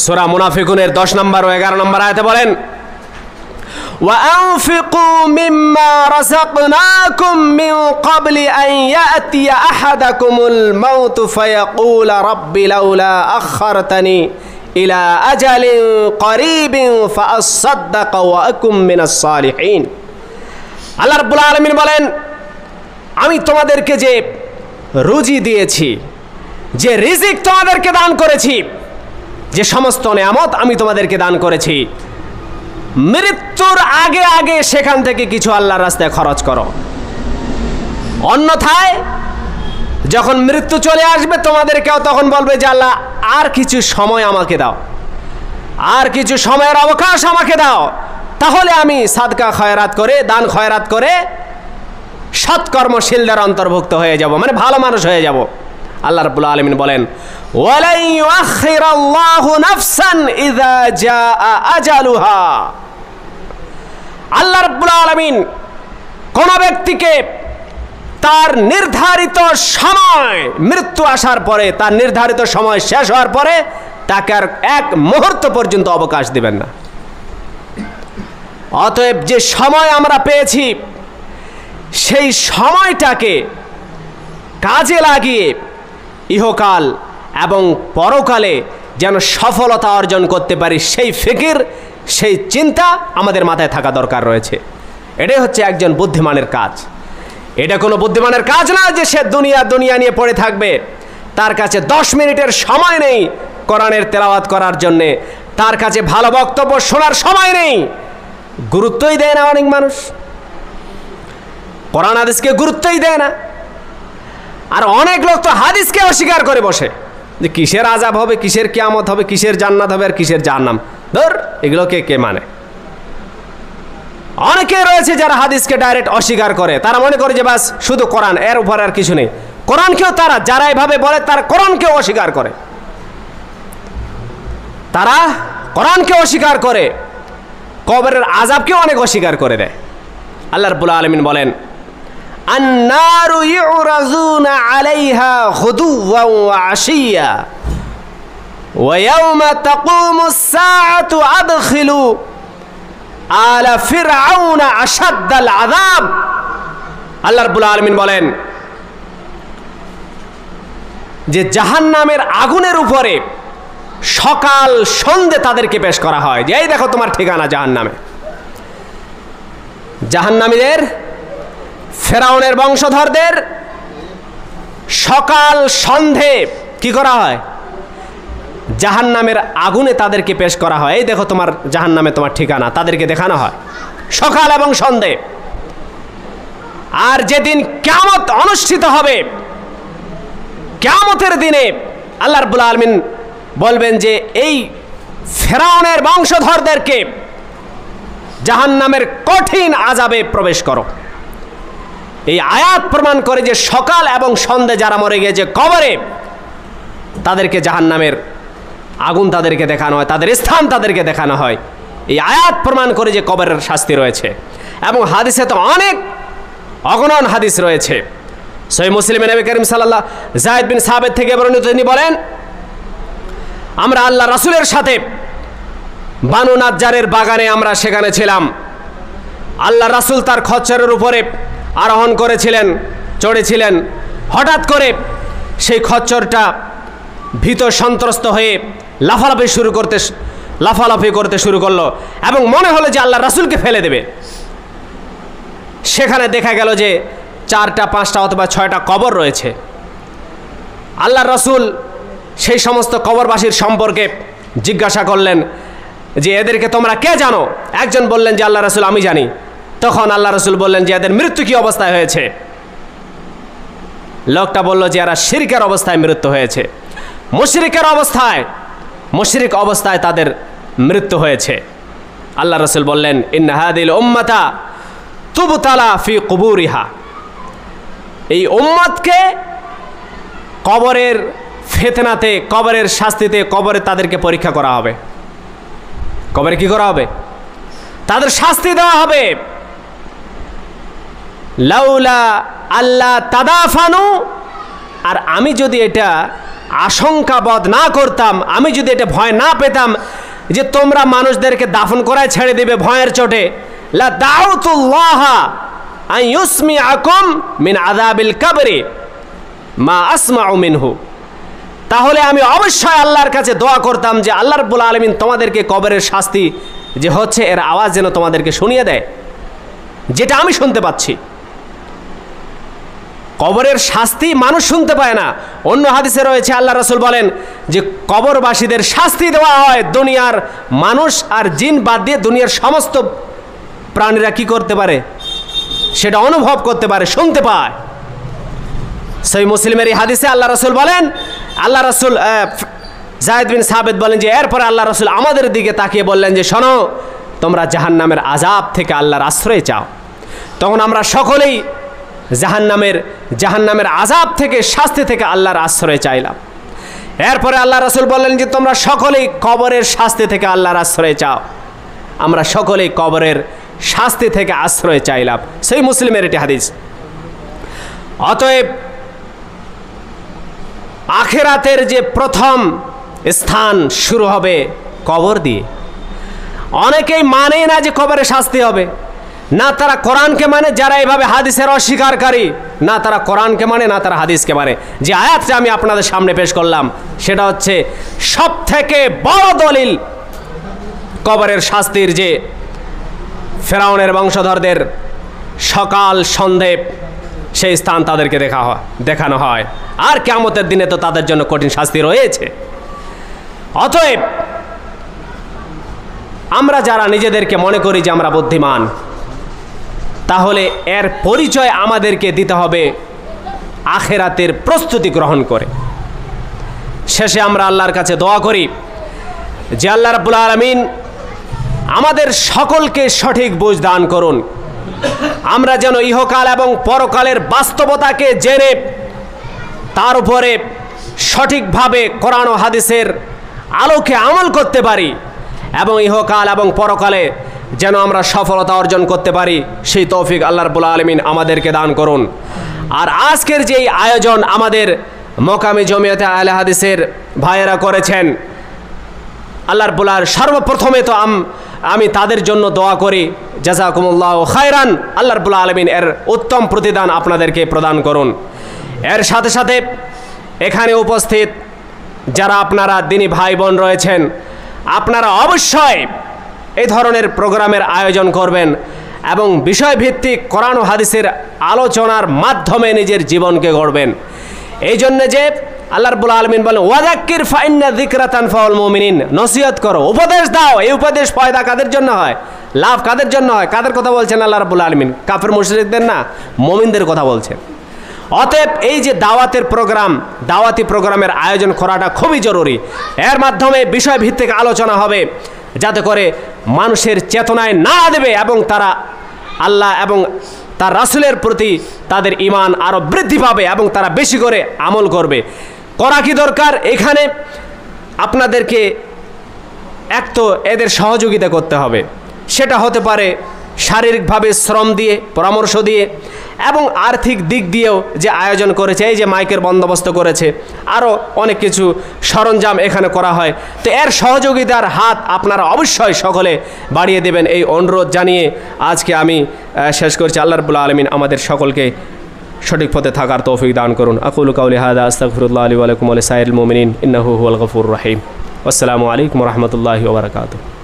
সূরা মুনাফিকুনের 10 নম্বর ও 11 নম্বর আয়াতে বলেন, وأنفقوا مما رزقناكم من قبل أن يأتي أحدكم الموت فيقول رب لولا أخرتني إلى أجل قريب فأصدق وأكن من الصالحين। আল্লাহ রাব্বুল আলামিন বলেন, আমি তোমাদেরকে যে রুজি দিয়েছি, যে রিজিক তোমাদেরকে দান করেছি, যে সমস্ত নেয়ামত আমি তোমাদেরকে দান করেছি, মৃত্যুর আগে আগে সেখান থেকে কিছু আল্লাহর রাস্তায় খরচ করো। অন্যথায় যখন মৃত্যু চলে আসবে তোমাদেরকেও তখন বলবে যে আল্লাহ আর কিছু সময় আমাকে দাও, আর কিছু সময়ের অবকাশ আমাকে দাও, তাহলে আমি সাদকা খয়রাত করে, দান খয়রাত করে সৎকর্মশীলদের অন্তর্ভুক্ত হয়ে যাব, মানে ভালো মানুষ হয়ে যাব। আল্লাহ রাব্বুল আলামিন বলেন, ওয়ালাই ইউআখিরাল্লাহু নাফসান ইযা জাআ আজালুহা। আল্লাহ রাব্বুল আলামিন কোন ব্যক্তিকে তার নির্ধারিত সময়, মৃত্যু আসার পরে, তার নির্ধারিত সময় শেষ হওয়ার পরে তাকে আর এক মুহূর্ত পর্যন্ত অবকাশ দিবেন না। অতএব যে সময় আমরা পেয়েছি সেই সময়টাকে কাজে লাগিয়ে ইহকাল এবং পরকালে যেন সফলতা অর্জন করতে পারি, সেই ফিকির, সেই চিন্তা আমাদের মাথায় থাকা দরকার রয়েছে। এটাই হচ্ছে একজন বুদ্ধিমানের কাজ। এটা কোনো বুদ্ধিমানের কাজ না যে সে দুনিয়া নিয়ে পড়ে থাকবে, তার কাছে 10 মিনিটের সময় নেই কোরআনের তেলাওয়াত করার জন্যে, তার কাছে ভালো বক্তব্য শোনার সময় নেই। গুরুত্বই দেয় না অনেক মানুষ, কোরআন হাদিসকে গুরুত্বই দেয় না। আর অনেক লোক তো হাদিসকে অস্বীকার করে বসে, যে কিসের আযাব হবে, কিসের কিয়ামত হবে, কিসের জান্নাত হবে আর কিসের জাহান্নাম। ধর, এগুলোকে কে মানে? অনেকে রয়েছে যারা হাদিসকে ডাইরেক্ট অস্বীকার করে, তারা মনে করে যে বাস শুধু কোরআন, এর উপর আর কিছু নেই। কোরআনকেও তারা, যারা এভাবে বলে, তারা কোরআনকেও অস্বীকার করে, তারা কোরআনকে অস্বীকার করে, কবরের আযাবকেও অনেক অস্বীকার করে দেয়। আল্লাহ রাব্বুল আলামিন বলেন, আন-নারু ইউরাজুনা আলাইহা গুদুওয়ান ওয়া আশিয়া ওয়া ইয়াওমা তাকুমুস সাআতু আদখিলু আলা ফিরআউনা আশাদ্দাল আযাব। আল্লাহ রাব্বুল আলামিন বলেন যে জাহান্নামের আগুনের উপরে সকাল সন্ধ্যে তাদেরকে পেশ করা হয়, যে এই দেখো তোমার ঠিকানা জাহান্নামে। জাহান্নামীদের, ফেরাউনের বংশধরদের সকাল সন্ধে কি করা হয়? জাহান্নামের আগুনে তাদেরকে পেশ করা হয়, এই দেখো তোমার জাহান্নামে তোমার ঠিকানা, তাদেরকে দেখানো হয় সকাল এবং সন্ধে। আর যেদিন কিয়ামত অনুষ্ঠিত হবে, কিয়ামতের দিনে আল্লাহ রাব্বুল আলামিন বলবেন যে এই ফেরাউনের বংশধরদেরকে জাহান্নামের কঠিন আযাবে প্রবেশ করো। এই আয়াত প্রমাণ করে যে সকাল এবং সন্ধ্যে যারা মরে গিয়েছে কবরে, তাদেরকে জাহান্নামের আগুন তাদেরকে দেখানো হয়, তাদের স্থান তাদেরকে দেখানো হয়। এই আয়াত প্রমাণ করে যে কবরের শাস্তি রয়েছে। এবং হাদিসে তো অনেক অগণন হাদিস রয়েছে। সহিহ মুসলিমে নবী করিম সাল্লাল্লাহু যায়েদ বিন সাবিত থেকে বর্ণিত, তিনি বলেন, আমরা আল্লাহ রাসূলের সাথে বানু নাজ্জারের বাগানে আমরা সেখানে ছিলাম। আল্লাহ রাসূল তার খচ্চরের উপরে আরোহণ করেছিলেন, চড়েছিলেন। হঠাৎ করে সেই খচ্চরটা ভীত সন্ত্রস্ত হয়ে লাফালাফি করতে শুরু করলো এবং মনে হলো যে আল্লাহ রাসূলকে ফেলে দেবে। সেখানে দেখা গেল যে 4টা 5টা অথবা 6টা কবর রয়েছে। আল্লাহ রাসূল সেই সমস্ত কবরবাসীর সম্পর্কে জিজ্ঞাসা করলেন যে এদেরকে তোমরা কে জানো? একজন বললেন যে আল্লাহ রাসূল আমি জানি। তখন আল্লাহ রাসূল বললেন যে এদের মৃত্যু কি অবস্থায় হয়েছে? লোকটা বলল যে এরা শিরকের অবস্থায় মৃত্যু হয়েছে, মুশরিক অবস্থায় তাদের মৃত্যু হয়েছে। আল্লাহ রাসূল বললেন, ইন্না হাদিল উম্মাতা তুবতালা ফি কুবুরিহা, এই উম্মতকে কবরের ফিতনাতে, কবরের শাস্তিতে, কবরে তাদেরকে পরীক্ষা করা হবে। কবরে কি করা হবে? তাদের শাস্তি দেওয়া হবে। লাউলা আল্লাহ তাদাফানু, আর আমি যদি এটা আশঙ্কাবোধ না করতাম, আমি যদি এটা ভয় না পেতাম যে তোমরা মানুষদেরকে দাফন করায় ছেড়ে দেবে ভয়ের চোটে, লা দাউতুল্লাহ আন ইউসমিআকুম মিন আযাবিল কবরি মা আসমাউ মিনহু, তাহলে আমি অবশ্যই আল্লাহর কাছে দোয়া করতাম যে আল্লাহ রাব্বুল আলামিন তোমাদেরকে কবরের শাস্তি যে হচ্ছে এর আওয়াজ যেন তোমাদেরকে শুনিয়ে দেয়, যেটা আমি শুনতে পাচ্ছি। কবরের শাস্তি মানুষ শুনতে পায় না। অন্য হাদিসে রয়েছে আল্লাহ রাসূল বলেন যে কবরবাসীদের শাস্তি দেওয়া হয় দুনিয়ার মানুষ আর জিন বাদ দিয়ে দুনিয়ার সমস্ত প্রাণীরা কি করতে পারে, সেটা অনুভব করতে পারে, শুনতে পায়। সহিহ মুসলিমের এই হাদিসে আল্লাহ রাসূল বলেন, আল্লাহ রাসূল যায়েদ বিন সাবিত বলেন যে এরপরে আল্লাহ রাসূল আমাদের দিকে তাকিয়ে বললেন যে শোনো, তোমরা জাহান্নামের আযাব থেকে আল্লাহর আশ্রয় চাও। তখন আমরা সকলেই জাহান্নামের আযাব থেকে, শাস্তি থেকে আল্লাহর আশ্রয় চাইলাম। এরপরে আল্লাহ রাসূল বললেন যে তোমরা সকলেই কবরের শাস্তি থেকে আল্লাহর আশ্রয় চাও। আমরা সকলেই কবরের শাস্তি থেকে আশ্রয় চাইলাম। সেই মুসলিমের এটি হাদিস। অতএব আখিরাতের যে প্রথম স্থান শুরু হবে কবর দিয়ে। অনেকেই মানে না যে কবরে শাস্তি হবে, না তারা কোরআনকে মানে, যারা এইভাবে হাদিসের অস্বীকারী, না তারা কোরআনকে মানে, না তারা হাদিসকে মানে। যে আয়াতটা আমি আপনাদের সামনে পেশ করলাম সেটা হচ্ছে সব থেকে বড় দলিল কবরের শাস্তির, যে ফেরাউনের বংশধরদের সকাল সন্ধে সেই স্থান তাদেরকে দেখানো হয়, আর কিয়ামতের দিনে তো তাদের জন্য কঠিন শাস্তি রয়েছে। অতএব আমরা যারা নিজেদেরকে মনে করি যে আমরা বুদ্ধিমান, তাহলে এর পরিচয় আমাদেরকে দিতে হবে আখিরাতের প্রস্তুতি গ্রহণ করে। শেষে আমরা আল্লাহর কাছে দোয়া করি যে আল্লাহ রাব্বুল আলামিন আমাদের সকলকে সঠিক বুঝ দান করুন, আমরা যেন ইহকাল এবং পরকালের বাস্তবতাকে জেনে তার উপরে সঠিকভাবে কোরআন ও হাদিসের আলোকে আমল করতে পারি, এবং ইহকাল এবং পরকালে যেন আমরা সফলতা অর্জন করতে পারি, সেই তৌফিক আল্লাহ রাব্বুল আলামিন আমাদেরকে দান করুন। আর আজকের যেই আয়োজন আমাদের মকামি জমিয়তে আহলে হাদিসের ভাইয়েরা করেছেন, আল্লাহ রাব্বুল আলামিন সর্বপ্রথমে তো আমি তাদের জন্য দোয়া করি, জাযাকুমুল্লাহু খায়রান, আল্লাহ রাব্বুল আলামিন এর উত্তম প্রতিদান আপনাদেরকে প্রদান করুন। এর সাথে সাথে এখানে উপস্থিত যারা আপনারা দিনী ভাই বোন রয়েছেন, আপনারা অবশ্যই এই ধরনের প্রোগ্রামের আয়োজন করবেন এবং বিষয়ভিত্তিক কোরআন ও হাদিসের আলোচনার মাধ্যমে নিজের জীবনকে গড়বেন। এই জন্য যে আল্লাহ রাব্বুল আলামিন বলেন ওয়াযাক্কির ফাইন্না যিকরা তানফাউল মুমিনিন, নসিহত করো, উপদেশ দাও। এই উপদেশ ফায়দা কাদের জন্য হয়, লাভ কাদের জন্য হয়? কাদের কথা বলছেন আল্লাহ রাব্বুল আলামিন? কাফের মুশরিকদের না, মুমিনদের কথা বলছেন। অতএব এই যে দাওয়াতের প্রোগ্রাম, দাওয়াতি প্রোগ্রামের আয়োজন করাটা খুবই জরুরি। এর মাধ্যমে বিষয়ভিত্তিক আলোচনা হবে, যাতে করে মানুষের চেতনায় না দেবে এবং তারা আল্লাহ এবং তার রাসূলের প্রতি তাদের ঈমান আরও বৃদ্ধি পাবে এবং তারা বেশি করে আমল করবে। করা কি দরকার? এখানে আপনাদেরকে এক তো এদের সহযোগিতা করতে হবে, সেটা হতে পারে শারীরিকভাবে শ্রম দিয়ে, পরামর্শ দিয়ে, এবং আর্থিক দিক দিয়েও যে আয়োজন করেছে, এই যে মাইকের বন্দোবস্ত করেছে, আরও অনেক কিছু সরঞ্জাম এখানে করা হয়। তো এর সহযোগিতার হাত আপনারা অবশ্যই সকলে বাড়িয়ে দেবেন, এই অনুরোধ জানিয়ে আজকে আমি শেষ করছি। আল্লাহ রাব্বুল আলামিন আমাদের সকলকে সঠিক পথে থাকার তৌফিক দান করুন। আকুলু কাউলি হাযা আস্তাগফিরুল্লাহ লি ওয়া লাকুম ওয়া লিসাইরিল মুমিনিন ইন্নাহু হুয়াল গফুরুর রহিম। আসসালামু আলাইকুম ওয়া রাহমাতুল্লাহি ওয়া বারাকাতুহু।